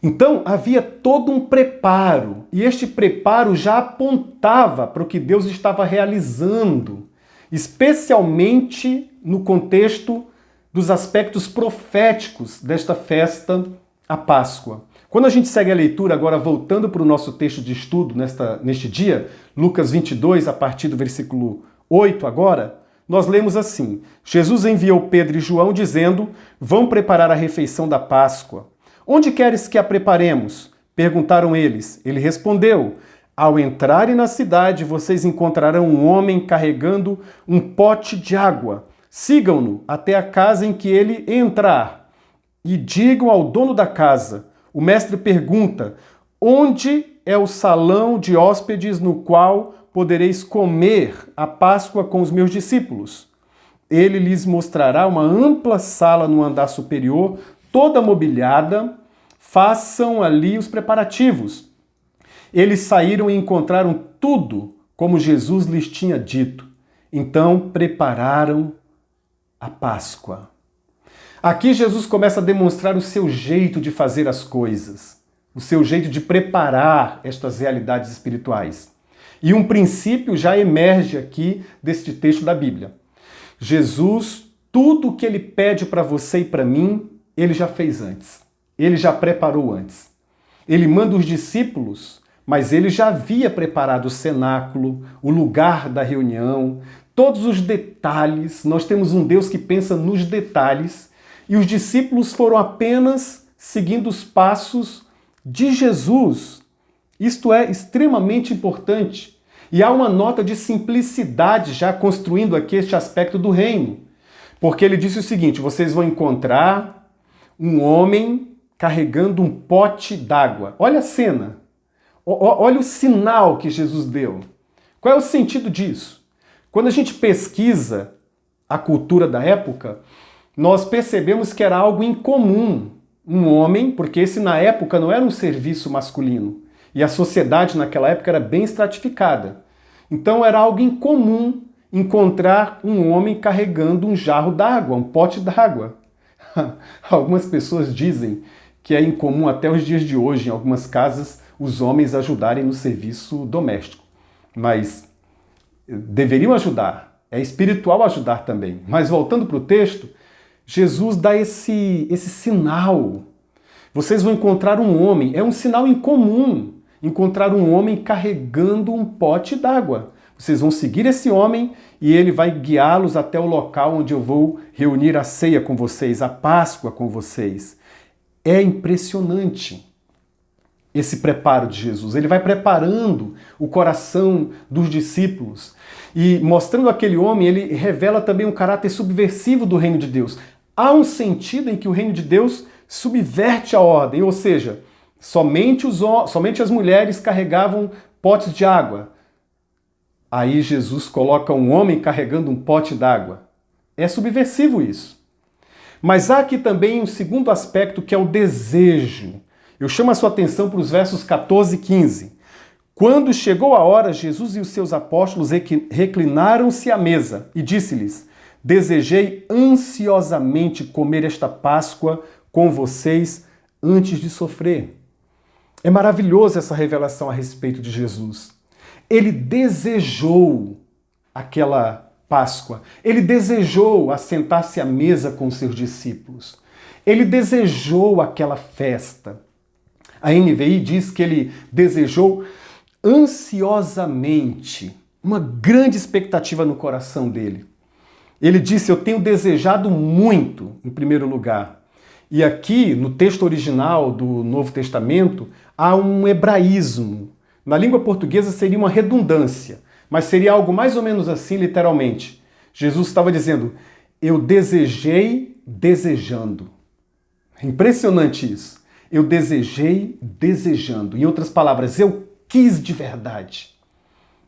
Então havia todo um preparo, e este preparo já apontava para o que Deus estava realizando, especialmente no contexto dos aspectos proféticos desta festa, a Páscoa. Quando a gente segue a leitura, agora voltando para o nosso texto de estudo neste dia, Lucas 22, a partir do versículo 8 agora, nós lemos assim: Jesus enviou Pedro e João dizendo: vão preparar a refeição da Páscoa. Onde queres que a preparemos? Perguntaram eles. Ele respondeu: ao entrarem na cidade, vocês encontrarão um homem carregando um pote de água. Sigam-no até a casa em que ele entrar e digam ao dono da casa: o mestre pergunta, onde é o salão de hóspedes no qual podereis comer a Páscoa com os meus discípulos? Ele lhes mostrará uma ampla sala no andar superior, toda mobiliada. Façam ali os preparativos. Eles saíram e encontraram tudo como Jesus lhes tinha dito. Então prepararam a Páscoa. Aqui Jesus começa a demonstrar o seu jeito de fazer as coisas, o seu jeito de preparar estas realidades espirituais. E um princípio já emerge aqui deste texto da Bíblia. Jesus, tudo o que ele pede para você e para mim, ele já fez antes. Ele já preparou antes. Ele manda os discípulos, mas ele já havia preparado o cenáculo, o lugar da reunião, todos os detalhes. Nós temos um Deus que pensa nos detalhes. E os discípulos foram apenas seguindo os passos de Jesus. Isto é extremamente importante. E há uma nota de simplicidade já construindo aqui este aspecto do reino. Porque ele disse o seguinte: vocês vão encontrar um homem carregando um pote d'água. Olha a cena. Olha o sinal que Jesus deu. Qual é o sentido disso? Quando a gente pesquisa a cultura da época, nós percebemos que era algo incomum. Um homem, porque esse na época não era um serviço masculino. E a sociedade naquela época era bem estratificada. Então era algo incomum encontrar um homem carregando um jarro d'água, um pote d'água. Algumas pessoas dizem que é incomum até os dias de hoje, em algumas casas, os homens ajudarem no serviço doméstico. Mas deveriam ajudar, é espiritual ajudar também. Mas voltando para o texto, Jesus dá esse sinal. Vocês vão encontrar um homem, é um sinal incomum, encontrar um homem carregando um pote d'água. Vocês vão seguir esse homem e ele vai guiá-los até o local onde eu vou reunir a ceia com vocês, a Páscoa com vocês. É impressionante esse preparo de Jesus. Ele vai preparando o coração dos discípulos e mostrando aquele homem, ele revela também um caráter subversivo do reino de Deus. Há um sentido em que o reino de Deus subverte a ordem, ou seja, somente as mulheres carregavam potes de água. Aí Jesus coloca um homem carregando um pote d'água. É subversivo isso. Mas há aqui também um segundo aspecto que é o desejo. Eu chamo a sua atenção para os versos 14 e 15. Quando chegou a hora, Jesus e os seus apóstolos reclinaram-se à mesa e disse-lhes: desejei ansiosamente comer esta Páscoa com vocês antes de sofrer. É maravilhosa essa revelação a respeito de Jesus. Ele desejou aquela Páscoa. Ele desejou assentar-se à mesa com seus discípulos. Ele desejou aquela festa. A NVI diz que ele desejou ansiosamente, uma grande expectativa no coração dele. Ele disse: eu tenho desejado muito, em primeiro lugar. E aqui, no texto original do Novo Testamento, há um hebraísmo. Na língua portuguesa seria uma redundância, mas seria algo mais ou menos assim, literalmente. Jesus estava dizendo: eu desejei desejando. Impressionante isso. Eu desejei desejando. Em outras palavras, eu quis de verdade.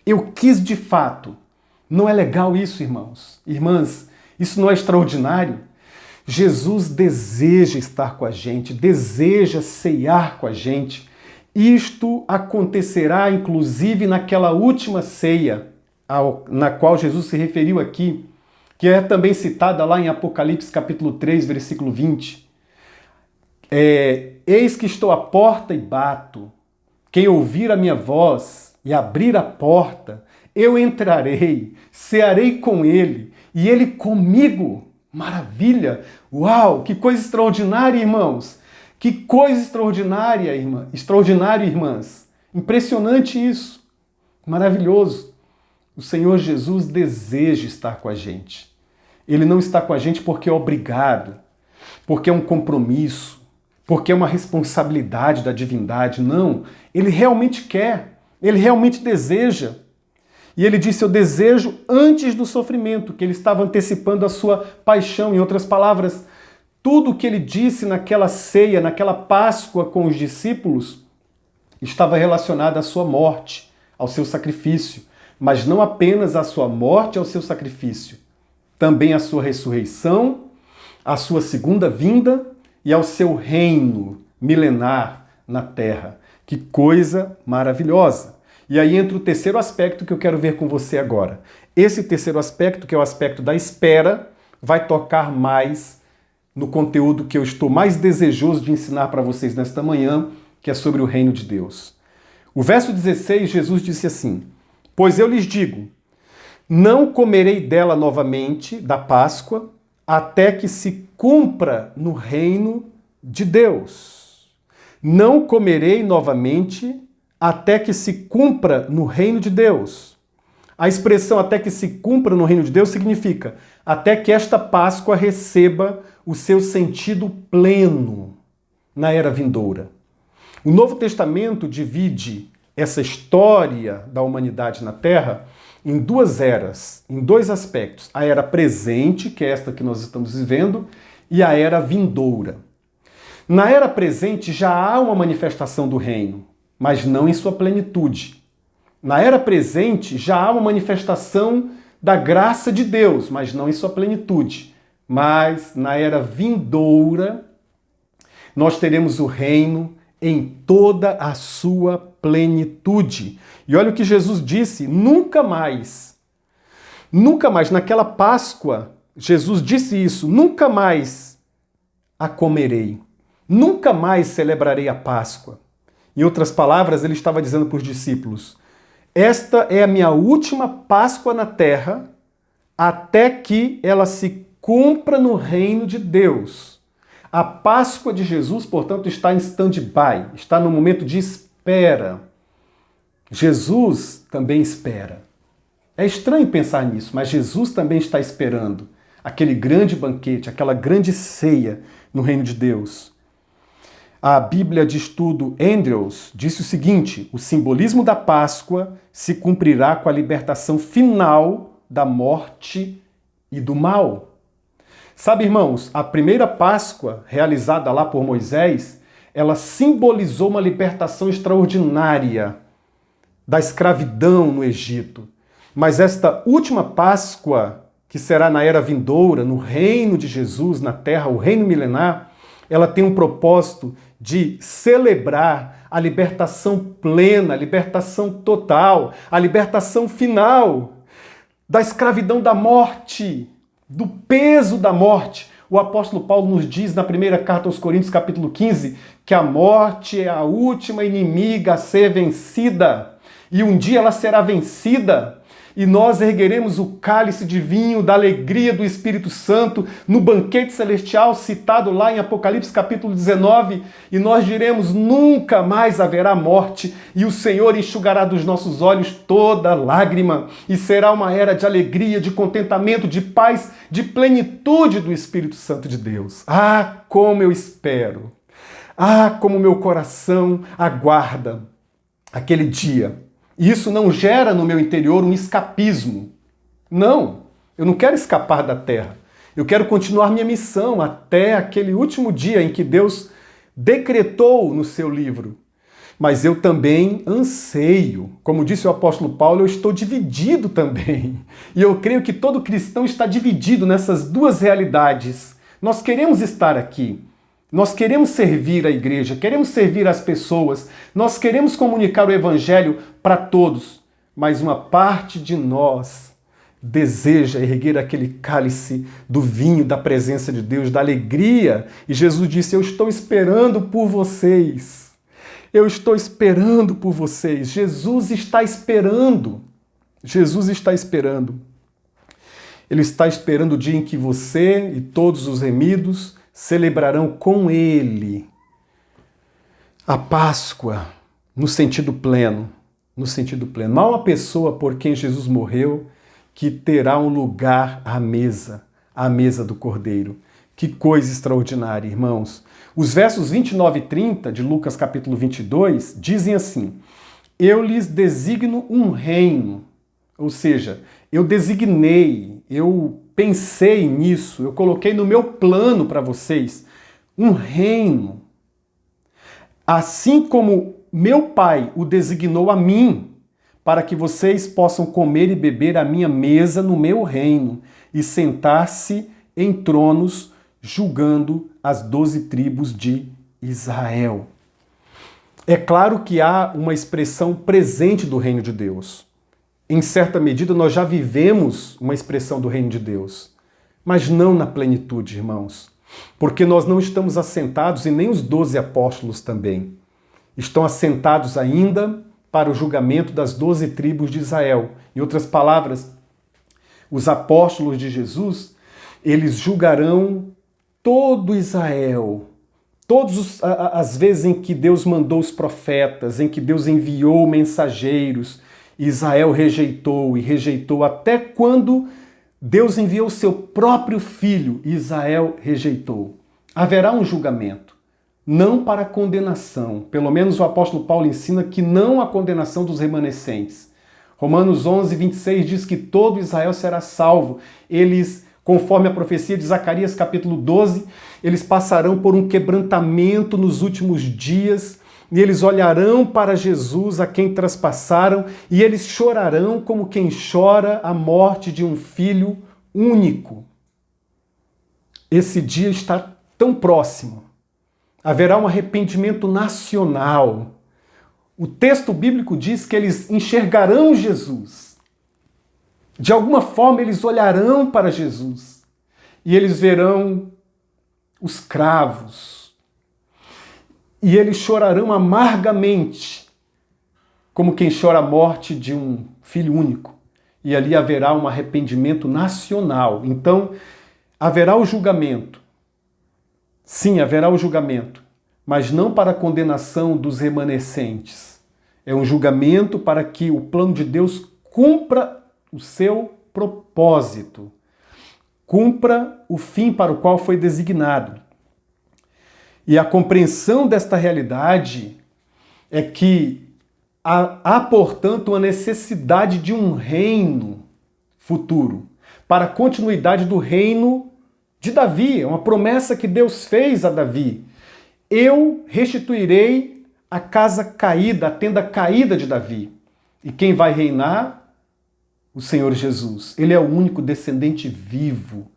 Eu quis de fato. Não é legal isso, irmãos? Irmãs, isso não é extraordinário? Jesus deseja estar com a gente, deseja ceiar com a gente. Isto acontecerá, inclusive, naquela última ceia, na qual Jesus se referiu aqui, que é também citada lá em Apocalipse capítulo 3, versículo 20. Eis que estou à porta e bato. Quem ouvir a minha voz e abrir a porta, eu entrarei, cearei com ele e ele comigo. Maravilha! Uau! Que coisa extraordinária, irmãos! Que coisa extraordinária, irmãs! Impressionante isso! Maravilhoso! O Senhor Jesus deseja estar com a gente. Ele não está com a gente porque é obrigado, porque é um compromisso, porque é uma responsabilidade da divindade. Não, ele realmente quer, ele realmente deseja. E ele disse: eu desejo antes do sofrimento, que ele estava antecipando a sua paixão. Em outras palavras, tudo o que ele disse naquela ceia, naquela Páscoa com os discípulos, estava relacionado à sua morte, ao seu sacrifício. Mas não apenas à sua morte, ao seu sacrifício, também à sua ressurreição, à sua segunda vinda e ao seu reino milenar na terra. Que coisa maravilhosa! E aí entra o terceiro aspecto que eu quero ver com você agora. Esse terceiro aspecto, que é o aspecto da espera, vai tocar mais no conteúdo que eu estou mais desejoso de ensinar para vocês nesta manhã, que é sobre o reino de Deus. O verso 16, Jesus disse assim: pois eu lhes digo, não comerei dela novamente, da Páscoa, até que se cumpra no reino de Deus. Não comerei novamente até que se cumpra no reino de Deus. A expressão até que se cumpra no reino de Deus significa até que esta Páscoa receba o seu sentido pleno na era vindoura. O Novo Testamento divide essa história da humanidade na Terra em duas eras, em dois aspectos. A era presente, que é esta que nós estamos vivendo, e a era vindoura. Na era presente já há uma manifestação do reino, mas não em sua plenitude. Na era presente já há uma manifestação da graça de Deus, mas não em sua plenitude. Mas na era vindoura, nós teremos o reino em toda a sua plenitude. E olha o que Jesus disse: nunca mais, naquela Páscoa, Jesus disse isso: nunca mais a comerei. Nunca mais celebrarei a Páscoa. Em outras palavras, ele estava dizendo para os discípulos: esta é a minha última Páscoa na terra, até que ela se cumpra no reino de Deus. A Páscoa de Jesus, portanto, está em stand-by, está no momento de espera. Jesus também espera. É estranho pensar nisso, mas Jesus também está esperando aquele grande banquete, aquela grande ceia no reino de Deus. A Bíblia de Estudo Andrews disse o seguinte: o simbolismo da Páscoa se cumprirá com a libertação final da morte e do mal. Sabe, irmãos, a primeira Páscoa realizada lá por Moisés, ela simbolizou uma libertação extraordinária da escravidão no Egito. Mas esta última Páscoa, que será na era vindoura, no reino de Jesus, na terra, o reino milenar, ela tem um propósito de celebrar a libertação plena, a libertação total, a libertação final da escravidão da morte, do peso da morte. O apóstolo Paulo nos diz na primeira carta aos Coríntios, capítulo 15, que a morte é a última inimiga a ser vencida. E um dia ela será vencida. E nós ergueremos o cálice de vinho da alegria do Espírito Santo no banquete celestial citado lá em Apocalipse capítulo 19, e nós diremos: nunca mais haverá morte, e o Senhor enxugará dos nossos olhos toda lágrima, e será uma era de alegria, de contentamento, de paz, de plenitude do Espírito Santo de Deus. Ah, como eu espero! Ah, como meu coração aguarda aquele dia. E isso não gera no meu interior um escapismo. Não, eu não quero escapar da terra. Eu quero continuar minha missão até aquele último dia em que Deus decretou no seu livro. Mas eu também anseio. Como disse o apóstolo Paulo, eu estou dividido também. E eu creio que todo cristão está dividido nessas duas realidades. Nós queremos estar aqui. Nós queremos servir a igreja, queremos servir as pessoas, nós queremos comunicar o evangelho para todos, mas uma parte de nós deseja erguer aquele cálice do vinho da presença de Deus, da alegria. E Jesus disse: eu estou esperando por vocês. Eu estou esperando por vocês. Jesus está esperando. Jesus está esperando. Ele está esperando o dia em que você e todos os remidos celebrarão com Ele a Páscoa no sentido pleno. No sentido pleno. Não há uma pessoa por quem Jesus morreu que terá um lugar à mesa do Cordeiro. Que coisa extraordinária, irmãos. Os versos 29 e 30 de Lucas capítulo 22 dizem assim: eu lhes designo um reino. Ou seja, eu designei, eu pensei nisso, eu coloquei no meu plano para vocês um reino. Assim como meu Pai o designou a mim, para que vocês possam comer e beber à minha mesa no meu reino e sentar-se em tronos julgando as 12 tribos de Israel. É claro que há uma expressão presente do reino de Deus. Em certa medida, nós já vivemos uma expressão do reino de Deus, mas não na plenitude, irmãos, porque nós não estamos assentados, e nem os 12 apóstolos também. Estão assentados ainda para o julgamento das 12 tribos de Israel. Em outras palavras, os apóstolos de Jesus, eles julgarão todo Israel. Todas as vezes em que Deus mandou os profetas, em que Deus enviou mensageiros, Israel rejeitou e rejeitou até quando Deus enviou o seu próprio filho, Israel rejeitou. Haverá um julgamento, não para condenação. Pelo menos o apóstolo Paulo ensina que não há condenação dos remanescentes. Romanos 11, 26 diz que todo Israel será salvo. Eles, conforme a profecia de Zacarias capítulo 12, eles passarão por um quebrantamento nos últimos dias, e eles olharão para Jesus, a quem traspassaram, e eles chorarão como quem chora a morte de um filho único. Esse dia está tão próximo. Haverá um arrependimento nacional. O texto bíblico diz que eles enxergarão Jesus. De alguma forma, eles olharão para Jesus e eles verão os cravos, e eles chorarão amargamente, como quem chora a morte de um filho único. E ali haverá um arrependimento nacional. Então, haverá o julgamento. Sim, haverá o julgamento, mas não para a condenação dos remanescentes. É um julgamento para que o plano de Deus cumpra o seu propósito, cumpra o fim para o qual foi designado. E a compreensão desta realidade é que há, portanto, uma necessidade de um reino futuro, para a continuidade do reino de Davi. É uma promessa que Deus fez a Davi. Eu restituirei a casa caída, a tenda caída de Davi. E quem vai reinar? O Senhor Jesus. Ele é o único descendente vivo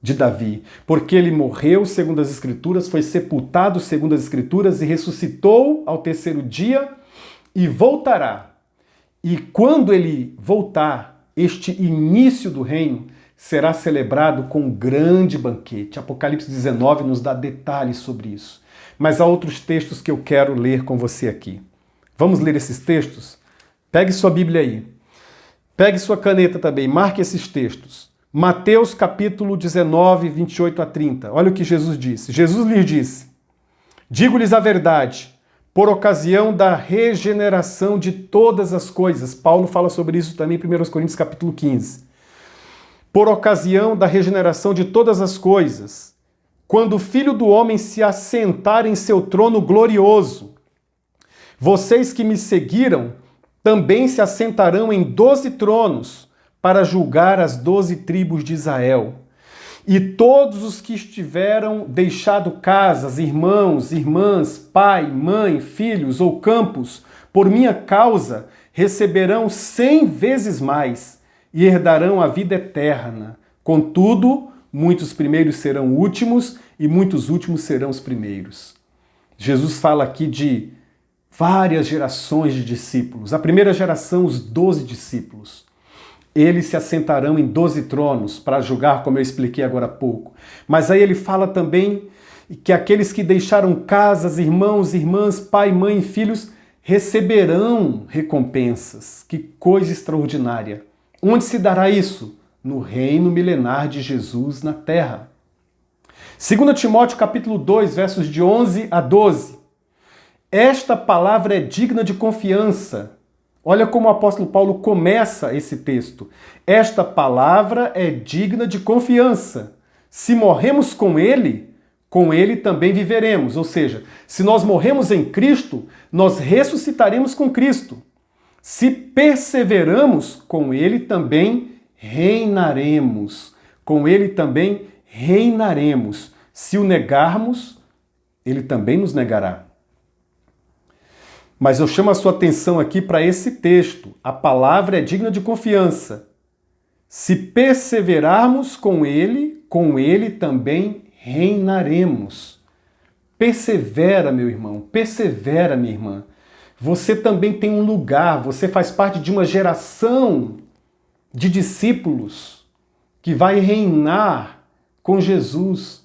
de Davi, porque ele morreu segundo as Escrituras, foi sepultado segundo as Escrituras e ressuscitou ao terceiro dia e voltará. E quando ele voltar, este início do reino será celebrado com um grande banquete. Apocalipse 19 nos dá detalhes sobre isso. Mas há outros textos que eu quero ler com você aqui. Vamos ler esses textos? Pegue sua Bíblia aí. Pegue sua caneta também, marque esses textos. Mateus capítulo 19, 28 a 30. Olha o que Jesus disse. Jesus lhes disse: digo-lhes a verdade, por ocasião da regeneração de todas as coisas. Paulo fala sobre isso também em 1 Coríntios capítulo 15. Por ocasião da regeneração de todas as coisas, quando o Filho do Homem se assentar em seu trono glorioso, vocês que me seguiram também se assentarão em 12 tronos, para julgar as 12 tribos de Israel. E todos os que estiveram deixado casas, irmãos, irmãs, pai, mãe, filhos ou campos, por minha causa, receberão 100 vezes mais e herdarão a vida eterna. Contudo, muitos primeiros serão últimos e muitos últimos serão os primeiros. Jesus fala aqui de várias gerações de discípulos. A primeira geração, os 12 discípulos. Eles se assentarão em 12 tronos para julgar, como eu expliquei agora há pouco. Mas aí ele fala também que aqueles que deixaram casas, irmãos, irmãs, pai, mãe e filhos receberão recompensas. Que coisa extraordinária! Onde se dará isso? No reino milenar de Jesus na terra. 2 Timóteo capítulo 2, versos de 11 a 12. Esta palavra é digna de confiança. Olha como o apóstolo Paulo começa esse texto. Esta palavra é digna de confiança. Se morremos com ele também viveremos. Ou seja, se nós morremos em Cristo, nós ressuscitaremos com Cristo. Se perseveramos, com ele também reinaremos. Com ele também reinaremos. Se o negarmos, ele também nos negará. Mas eu chamo a sua atenção aqui para esse texto. A palavra é digna de confiança. Se perseverarmos com ele também reinaremos. Persevera, meu irmão, persevera, minha irmã. Você também tem um lugar, você faz parte de uma geração de discípulos que vai reinar com Jesus.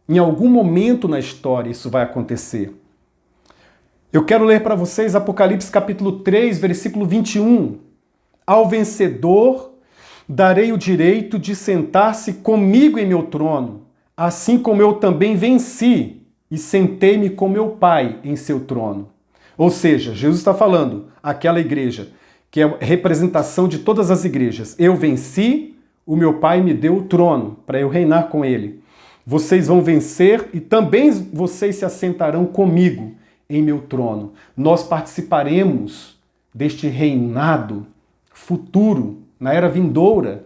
Em algum momento na história isso vai acontecer. Eu quero ler para vocês Apocalipse capítulo 3, versículo 21. Ao vencedor darei o direito de sentar-se comigo em meu trono, assim como eu também venci e sentei-me com meu Pai em seu trono. Ou seja, Jesus está falando àquela igreja, que é a representação de todas as igrejas. Eu venci, o meu Pai me deu o trono para eu reinar com ele. Vocês vão vencer e também vocês se assentarão comigo em meu trono. Nós participaremos deste reinado futuro, na era vindoura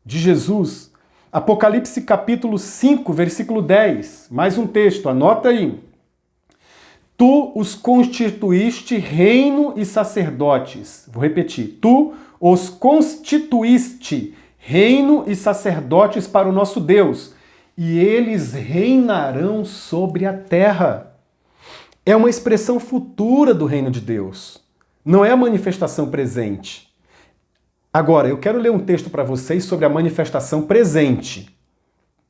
de Jesus. Apocalipse capítulo 5, versículo 10. Mais um texto, anota aí. Tu os constituíste reino e sacerdotes. Vou repetir. Tu os constituíste reino e sacerdotes para o nosso Deus, e eles reinarão sobre a terra. É uma expressão futura do reino de Deus. Não é a manifestação presente. Agora, eu quero ler um texto para vocês sobre a manifestação presente.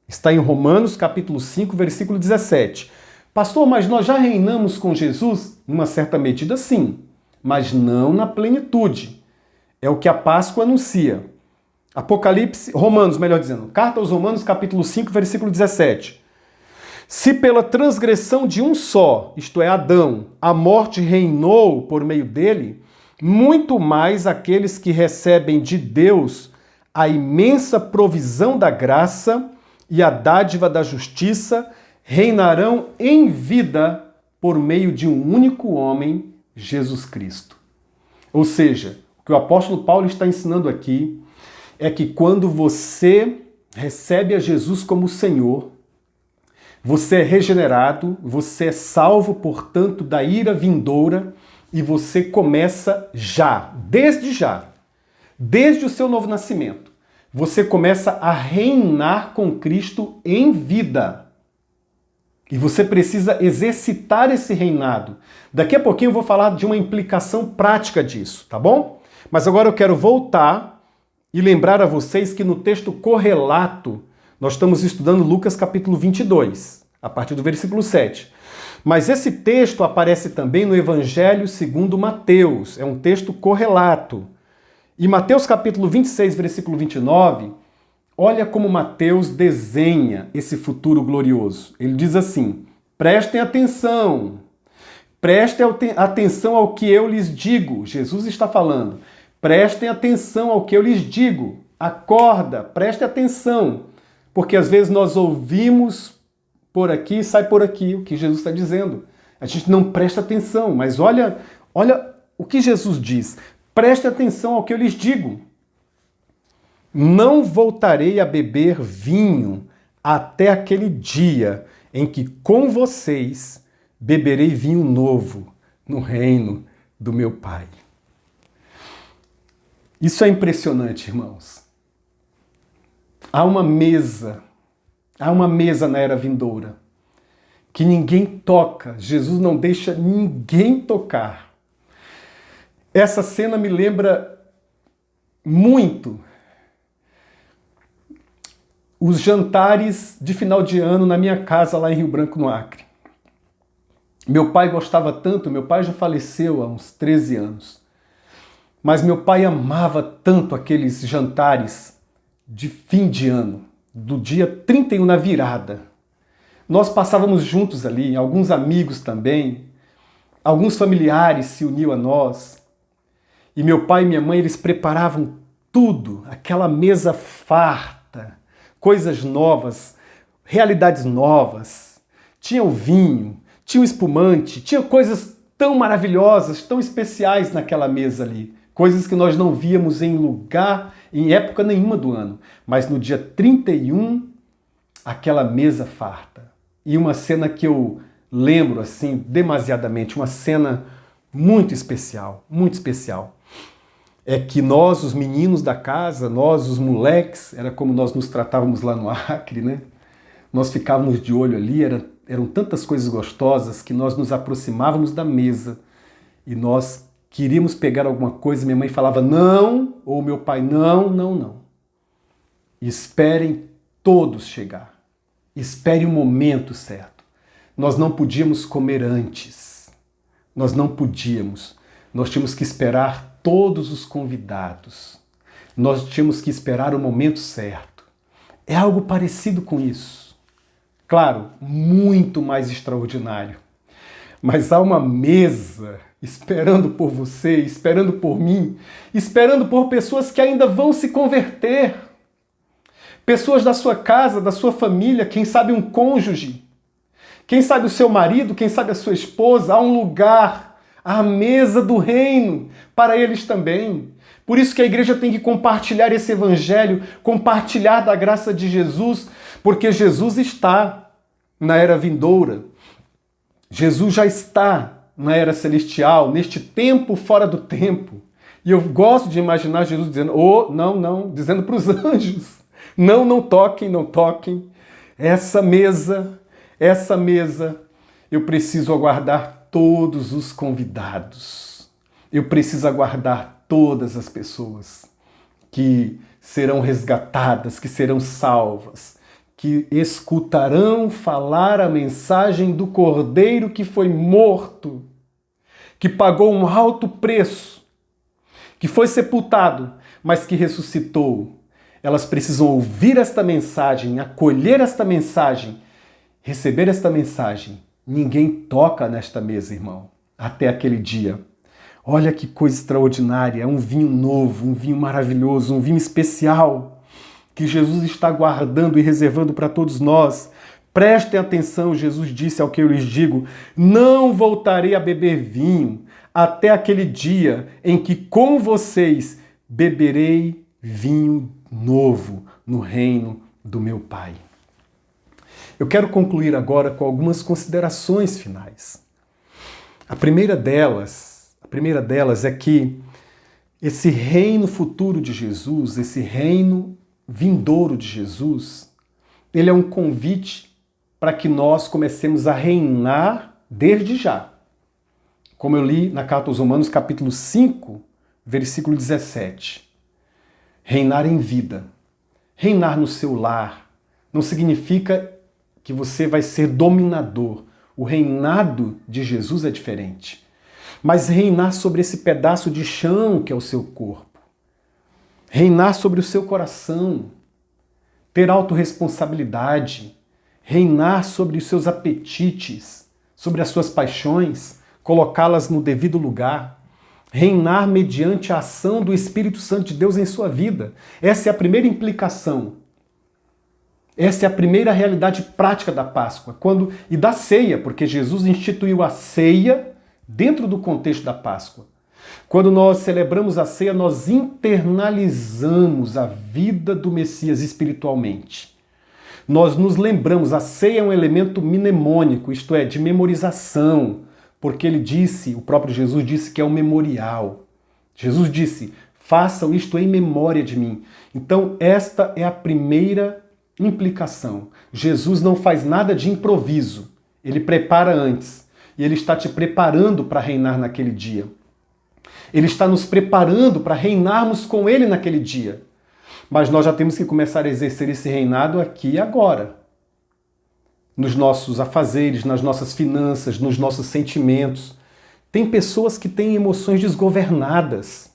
Está em Romanos, capítulo 5, versículo 17. Pastor, mas nós já reinamos com Jesus? Numa certa medida, sim, mas não na plenitude. É o que a Páscoa anuncia. Romanos, melhor dizendo, carta aos Romanos, capítulo 5, versículo 17. Se pela transgressão de um só, isto é, Adão, a morte reinou por meio dele, muito mais aqueles que recebem de Deus a imensa provisão da graça e a dádiva da justiça reinarão em vida por meio de um único homem, Jesus Cristo. Ou seja, o que o apóstolo Paulo está ensinando aqui é que quando você recebe a Jesus como Senhor, você é regenerado, você é salvo, portanto, da ira vindoura e você começa desde o seu novo nascimento, você começa a reinar com Cristo em vida. E você precisa exercitar esse reinado. Daqui a pouquinho eu vou falar de uma implicação prática disso, tá bom? Mas agora eu quero voltar e lembrar a vocês que no texto correlato nós estamos estudando Lucas capítulo 22, a partir do versículo 7. Mas esse texto aparece também no Evangelho segundo Mateus, é um texto correlato. E Mateus capítulo 26, versículo 29, olha como Mateus desenha esse futuro glorioso. Ele diz assim, prestem atenção ao que eu lhes digo. Jesus está falando, prestem atenção ao que eu lhes digo. Acorda, preste atenção, porque às vezes nós ouvimos por aqui e sai por aqui o que Jesus está dizendo. A gente não presta atenção, mas olha o que Jesus diz. Preste atenção ao que eu lhes digo. Não voltarei a beber vinho até aquele dia em que com vocês beberei vinho novo no reino do meu Pai. Isso é impressionante, irmãos. Há uma mesa na era vindoura que ninguém toca. Jesus não deixa ninguém tocar. Essa cena me lembra muito os jantares de final de ano na minha casa lá em Rio Branco, no Acre. Meu pai gostava tanto, meu pai já faleceu há uns 13 anos, mas meu pai amava tanto aqueles jantares de fim de ano, do dia 31 na virada. Nós passávamos juntos ali, alguns amigos também, alguns familiares se uniam a nós, e meu pai e minha mãe, eles preparavam tudo, aquela mesa farta, coisas novas, realidades novas. Tinha o vinho, tinha o espumante, tinha coisas tão maravilhosas, tão especiais naquela mesa ali. Coisas que nós não víamos em época nenhuma do ano. Mas no dia 31, aquela mesa farta. E uma cena que eu lembro, assim, demasiadamente, uma cena muito especial, é que nós, os meninos da casa, nós, os moleques, era como nós nos tratávamos lá no Acre, né? Nós ficávamos de olho ali, eram tantas coisas gostosas que nós nos aproximávamos da mesa e nós queríamos pegar alguma coisa, minha mãe falava não, ou meu pai não. Esperem todos chegar. Espere o momento certo. Nós não podíamos comer antes. Nós não podíamos. Nós tínhamos que esperar todos os convidados. Nós tínhamos que esperar o momento certo. É algo parecido com isso. Claro, muito mais extraordinário. Mas há uma mesa esperando por você, esperando por mim, esperando por pessoas que ainda vão se converter. Pessoas da sua casa, da sua família, quem sabe um cônjuge, quem sabe o seu marido, quem sabe a sua esposa. Há um lugar, a mesa do reino para eles também. Por isso que a igreja tem que compartilhar esse evangelho, compartilhar da graça de Jesus, porque Jesus está na era vindoura. Jesus já está na era celestial, neste tempo fora do tempo. E eu gosto de imaginar Jesus dizendo, não, dizendo para os anjos, não toquem. Essa mesa, eu preciso aguardar todos os convidados. Eu preciso aguardar todas as pessoas que serão resgatadas, que serão salvas, que escutarão falar a mensagem do Cordeiro que foi morto, que pagou um alto preço, que foi sepultado, mas que ressuscitou. Elas precisam ouvir esta mensagem, acolher esta mensagem, receber esta mensagem. Ninguém toca nesta mesa, irmão, até aquele dia. Olha que coisa extraordinária, é um vinho novo, um vinho maravilhoso, um vinho especial que Jesus está guardando e reservando para todos nós. Prestem atenção, Jesus disse ao que eu lhes digo, não voltarei a beber vinho até aquele dia em que com vocês beberei vinho novo no reino do meu Pai. Eu quero concluir agora com algumas considerações finais. A primeira delas é que esse reino futuro de Jesus, esse reino vindouro de Jesus, ele é um convite para que nós comecemos a reinar desde já. Como eu li na Carta aos Romanos, capítulo 5, versículo 17. Reinar em vida. Reinar no seu lar não significa que você vai ser dominador. O reinado de Jesus é diferente. Mas reinar sobre esse pedaço de chão que é o seu corpo. Reinar sobre o seu coração. Ter autorresponsabilidade. Reinar sobre os seus apetites, sobre as suas paixões, colocá-las no devido lugar. Reinar mediante a ação do Espírito Santo de Deus em sua vida. Essa é a primeira implicação. Essa é a primeira realidade prática da Páscoa e da ceia, porque Jesus instituiu a ceia dentro do contexto da Páscoa. Quando nós celebramos a ceia, nós internalizamos a vida do Messias espiritualmente. Nós nos lembramos, a ceia é um elemento mnemônico, isto é, de memorização, porque o próprio Jesus disse que é um memorial. Jesus disse, façam isto em memória de mim. Então, esta é a primeira implicação. Jesus não faz nada de improviso. Ele prepara antes. E ele está te preparando para reinar naquele dia. Ele está nos preparando para reinarmos com ele naquele dia. Mas nós já temos que começar a exercer esse reinado aqui e agora. Nos nossos afazeres, nas nossas finanças, nos nossos sentimentos. Tem pessoas que têm emoções desgovernadas,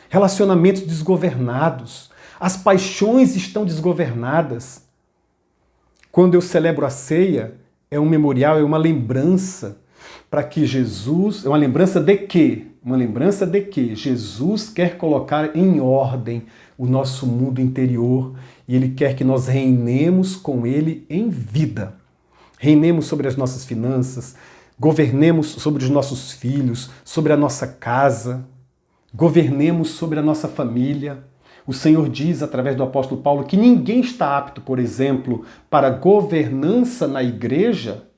relacionamentos desgovernados, as paixões estão desgovernadas. Quando eu celebro a ceia, é um memorial, é uma lembrança para que Jesus... É uma lembrança de quê? Uma lembrança de que Jesus quer colocar em ordem o nosso mundo interior e Ele quer que nós reinemos com Ele em vida. Reinemos sobre as nossas finanças, governemos sobre os nossos filhos, sobre a nossa casa, governemos sobre a nossa família. O Senhor diz, através do apóstolo Paulo, que ninguém está apto, por exemplo, para governança na igreja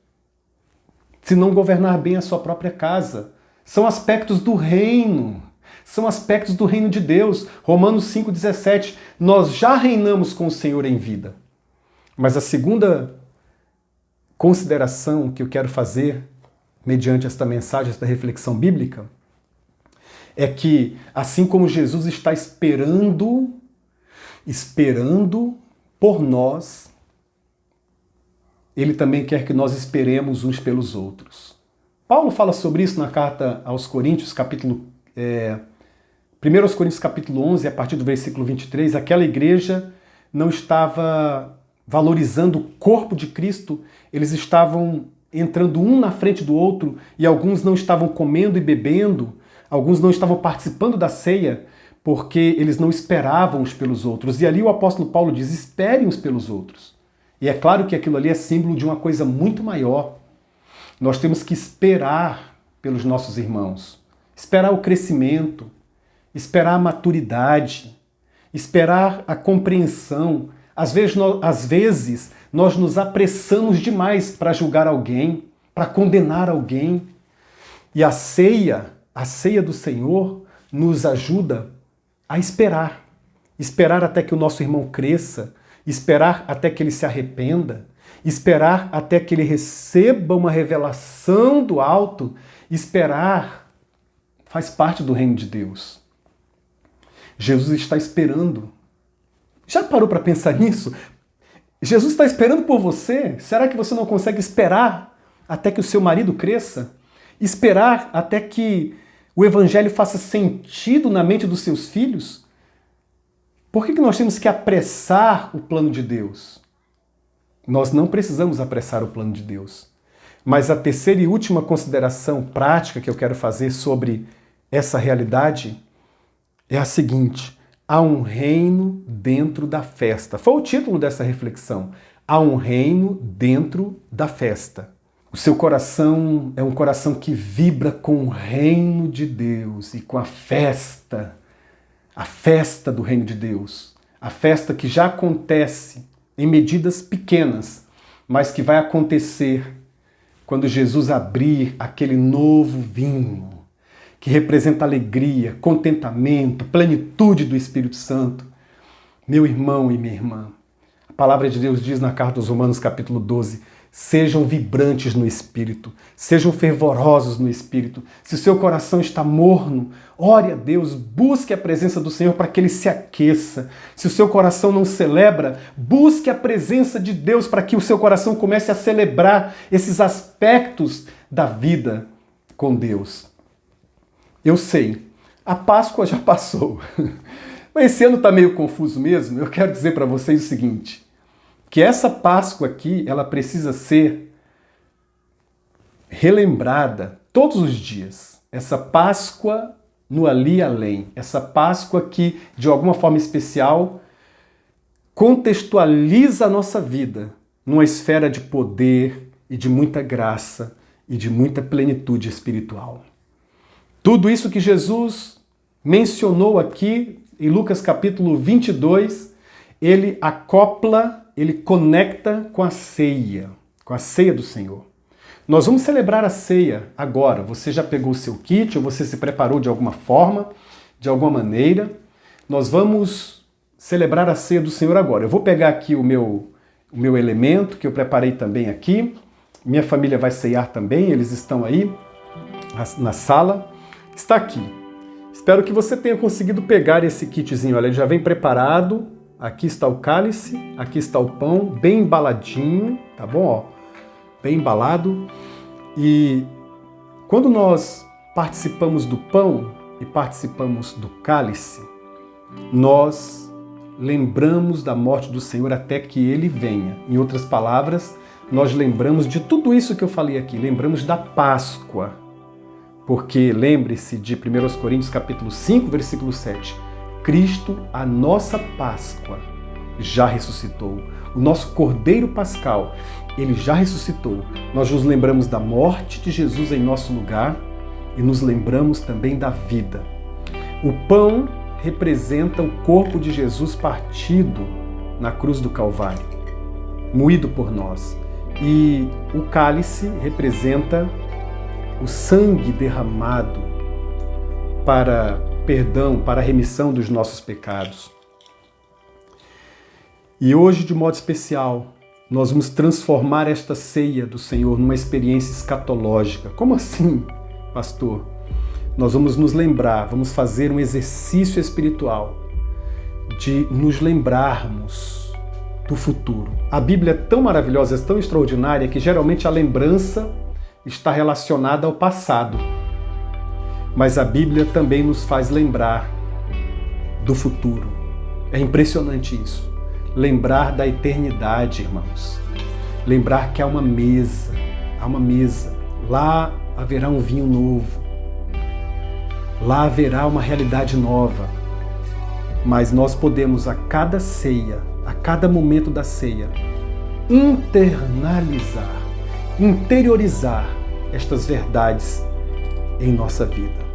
se não governar bem a sua própria casa. São aspectos do reino, são aspectos do reino de Deus. Romanos 5,17, nós já reinamos com o Senhor em vida. Mas a segunda consideração que eu quero fazer, mediante esta mensagem, esta reflexão bíblica, é que, assim como Jesus está esperando por nós, Ele também quer que nós esperemos uns pelos outros. Paulo fala sobre isso na carta aos Coríntios, 1 Coríntios capítulo 11, a partir do versículo 23, aquela igreja não estava valorizando o corpo de Cristo, eles estavam entrando um na frente do outro e alguns não estavam comendo e bebendo, alguns não estavam participando da ceia porque eles não esperavam uns pelos outros. E ali o apóstolo Paulo diz, esperem uns pelos outros. E é claro que aquilo ali é símbolo de uma coisa muito maior. Nós temos que esperar pelos nossos irmãos, esperar o crescimento, esperar a maturidade, esperar a compreensão. Às vezes nós nos apressamos demais para julgar alguém, para condenar alguém. E a ceia do Senhor nos ajuda a esperar. Esperar até que o nosso irmão cresça, esperar até que ele se arrependa, esperar até que ele receba uma revelação do alto. Esperar faz parte do reino de Deus. Jesus está esperando. Já parou para pensar nisso? Jesus está esperando por você. Será que você não consegue esperar até que o seu marido cresça? Esperar até que o evangelho faça sentido na mente dos seus filhos? Por que nós temos que apressar o plano de Deus? Nós não precisamos apressar o plano de Deus. Mas a terceira e última consideração prática que eu quero fazer sobre essa realidade é a seguinte: há um reino dentro da festa. Foi o título dessa reflexão. Há um reino dentro da festa. O seu coração é um coração que vibra com o reino de Deus e com a festa do reino de Deus. A festa que já acontece em medidas pequenas, mas que vai acontecer quando Jesus abrir aquele novo vinho, que representa alegria, contentamento, plenitude do Espírito Santo. Meu irmão e minha irmã, a palavra de Deus diz na carta aos Romanos, capítulo 12, sejam vibrantes no Espírito, sejam fervorosos no Espírito. Se o seu coração está morno, ore a Deus, busque a presença do Senhor para que ele se aqueça. Se o seu coração não celebra, busque a presença de Deus para que o seu coração comece a celebrar esses aspectos da vida com Deus. Eu sei, a Páscoa já passou, mas esse ano está meio confuso mesmo. Eu quero dizer para vocês o seguinte, que essa Páscoa aqui, ela precisa ser relembrada todos os dias. Essa Páscoa no ali e além, essa Páscoa que, de alguma forma especial, contextualiza a nossa vida numa esfera de poder e de muita graça e de muita plenitude espiritual. Tudo isso que Jesus mencionou aqui em Lucas capítulo 22, ele acopla, ele conecta com a ceia do Senhor. Nós vamos celebrar a ceia agora. Você já pegou o seu kit ou você se preparou de alguma forma, de alguma maneira? Nós vamos celebrar a ceia do Senhor agora. Eu vou pegar aqui o meu elemento que eu preparei também aqui. Minha família vai ceiar também, eles estão aí na sala. Está aqui. Espero que você tenha conseguido pegar esse kitzinho. Olha, ele já vem preparado. Aqui está o cálice, aqui está o pão, bem embaladinho, tá bom? Ó, bem embalado. E quando nós participamos do pão e participamos do cálice, nós lembramos da morte do Senhor até que Ele venha. Em outras palavras, nós lembramos de tudo isso que eu falei aqui, lembramos da Páscoa. Porque lembre-se de 1 Coríntios capítulo 5, versículo 7. Cristo, a nossa Páscoa, já ressuscitou. O nosso Cordeiro Pascal, ele já ressuscitou. Nós nos lembramos da morte de Jesus em nosso lugar e nos lembramos também da vida. O pão representa o corpo de Jesus partido na cruz do Calvário, moído por nós. E o cálice representa o sangue derramado para perdão, para a remissão dos nossos pecados. E hoje, de modo especial, nós vamos transformar esta ceia do Senhor numa experiência escatológica. Como assim, pastor? Nós vamos nos lembrar, vamos fazer um exercício espiritual de nos lembrarmos do futuro. A Bíblia é tão maravilhosa, é tão extraordinária, que geralmente a lembrança está relacionada ao passado. Mas a Bíblia também nos faz lembrar do futuro. É impressionante isso. Lembrar da eternidade, irmãos. Lembrar que há uma mesa. Lá haverá um vinho novo. Lá haverá uma realidade nova. Mas nós podemos, a cada ceia, a cada momento da ceia, internalizar, interiorizar estas verdades em nossa vida.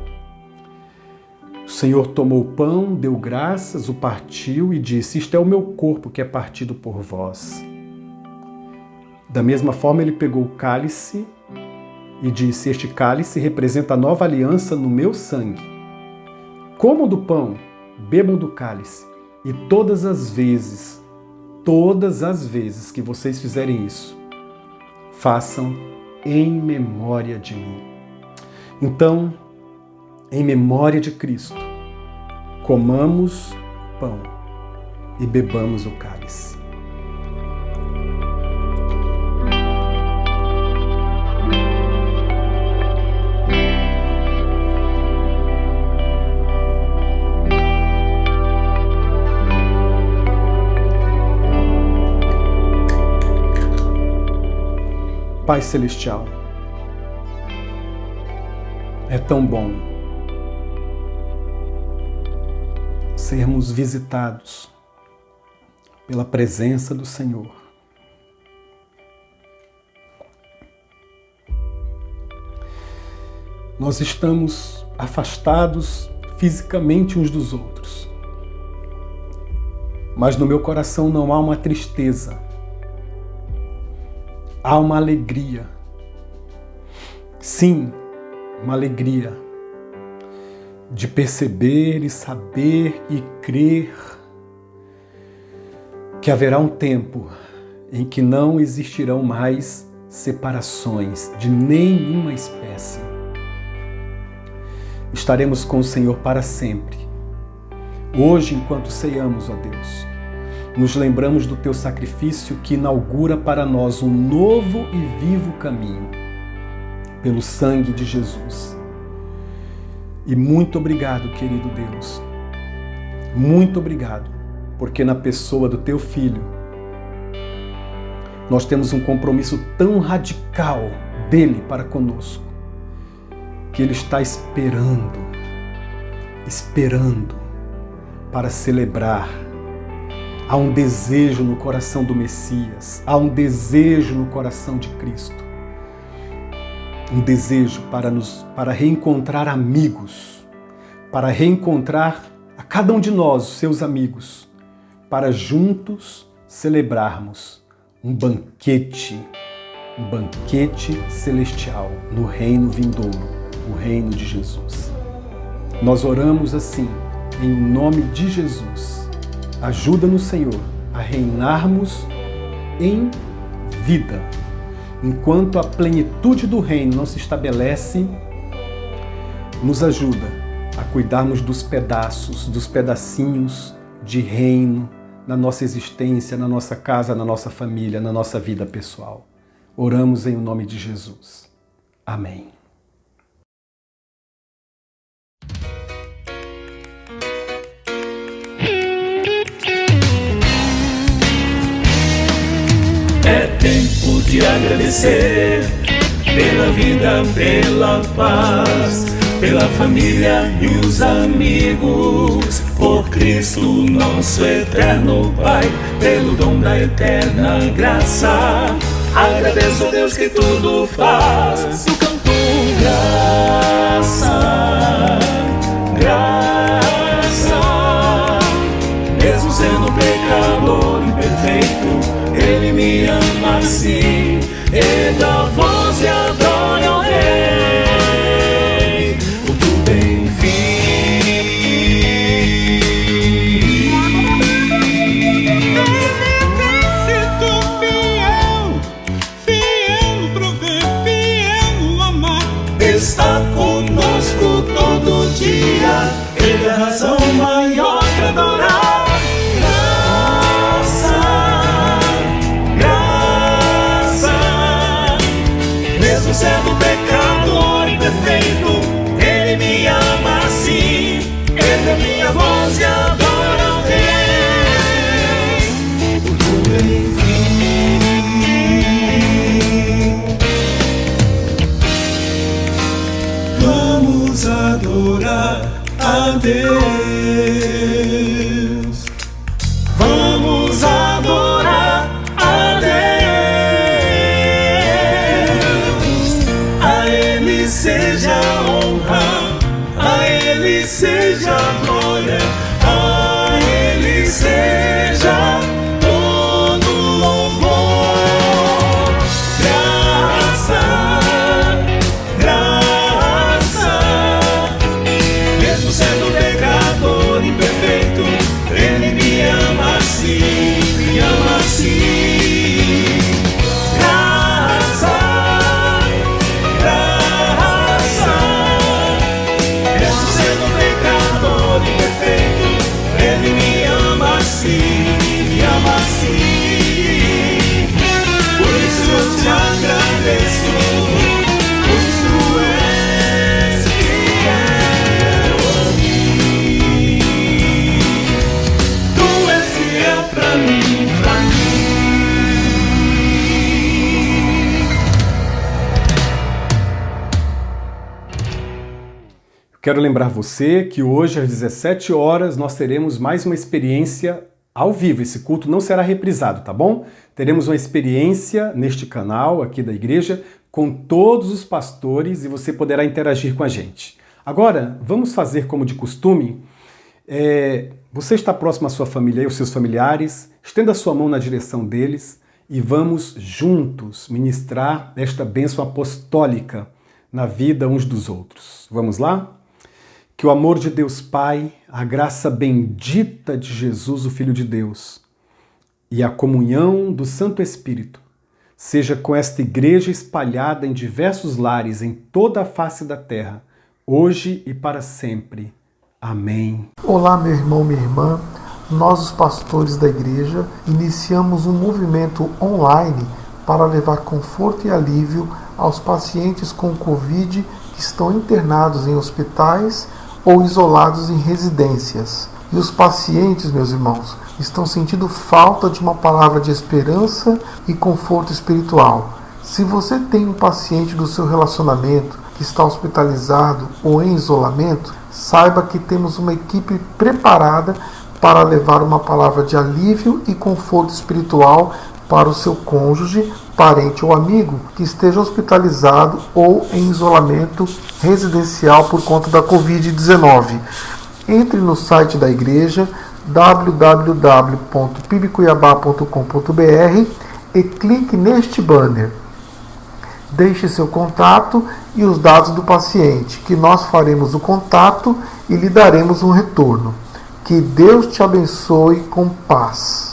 O Senhor tomou o pão, deu graças, o partiu e disse: isto é o meu corpo que é partido por vós. Da mesma forma, ele pegou o cálice e disse: este cálice representa a nova aliança no meu sangue. Comam do pão, bebam do cálice, e todas as vezes que vocês fizerem isso, façam em memória de mim. Então, em memória de Cristo, comamos pão e bebamos o cálice. Pai Celestial, é tão bom sermos visitados pela presença do Senhor. Nós estamos afastados fisicamente uns dos outros, mas no meu coração não há uma tristeza, há uma alegria. Sim, uma alegria de perceber e saber e crer que haverá um tempo em que não existirão mais separações de nenhuma espécie. Estaremos com o Senhor para sempre. Hoje, enquanto ceiamos, ó Deus, nos lembramos do Teu sacrifício que inaugura para nós um novo e vivo caminho, pelo sangue de Jesus. E muito obrigado, querido Deus. Muito obrigado, porque na pessoa do Teu Filho, nós temos um compromisso tão radical dele para conosco, que Ele está esperando para celebrar. Há um desejo no coração do Messias, há um desejo no coração de Cristo, um desejo para reencontrar amigos, para reencontrar a cada um de nós, os seus amigos, para juntos celebrarmos um banquete celestial no reino vindouro, o reino de Jesus. Nós oramos assim, em nome de Jesus. Ajuda-nos, Senhor, a reinarmos em vida. Enquanto a plenitude do reino não se estabelece, nos ajuda a cuidarmos dos pedaços, dos pedacinhos de reino na nossa existência, na nossa casa, na nossa família, na nossa vida pessoal. Oramos em nome de Jesus. Amém. É tempo de agradecer pela vida, pela paz, pela família e os amigos, por Cristo, nosso eterno Pai, pelo dom da eterna graça. Agradeço a Deus que tudo faz. Eu canto graça, graça. Mesmo sendo pecador imperfeito, Ele me ama assim. E dá voz e adora ao Rei, o tu bem fiz. Ele tem sido fiel, fiel prover, fiel amar. Está conosco todo dia, Ele é a razão maior que adorar. Sendo pecador imperfeito, Ele me ama assim. Ele é minha voz e adora ao Rei, o tu bem-vindo. Vamos adorar a Deus. Vamos adorar a Deus. Seja a honra, a Ele seja a glória, a Ele seja todo louvor. Graça, graça, mesmo sendo pecador. Quero lembrar você que hoje às 17 horas nós teremos mais uma experiência ao vivo. Esse culto não será reprisado, tá bom? Teremos uma experiência neste canal aqui da igreja com todos os pastores e você poderá interagir com a gente. Agora, vamos fazer como de costume. Você está próximo à sua família e aos seus familiares, estenda a sua mão na direção deles e vamos juntos ministrar esta bênção apostólica na vida uns dos outros. Vamos lá? Que o amor de Deus Pai, a graça bendita de Jesus, o Filho de Deus, e a comunhão do Santo Espírito seja com esta igreja espalhada em diversos lares em toda a face da terra, hoje e para sempre. Amém. Olá, meu irmão, minha irmã. Nós, os pastores da igreja, iniciamos um movimento online para levar conforto e alívio aos pacientes com Covid que estão internados em hospitais ou isolados em residências. E os pacientes, meus irmãos, estão sentindo falta de uma palavra de esperança e conforto espiritual. Se você tem um paciente do seu relacionamento que está hospitalizado ou em isolamento, saiba que temos uma equipe preparada para levar uma palavra de alívio e conforto espiritual para o seu cônjuge, parente ou amigo que esteja hospitalizado ou em isolamento residencial por conta da Covid-19. Entre no site da igreja www.pibcuiabá.com.br e clique neste banner. Deixe seu contato e os dados do paciente, que nós faremos o contato e lhe daremos um retorno. Que Deus te abençoe com paz.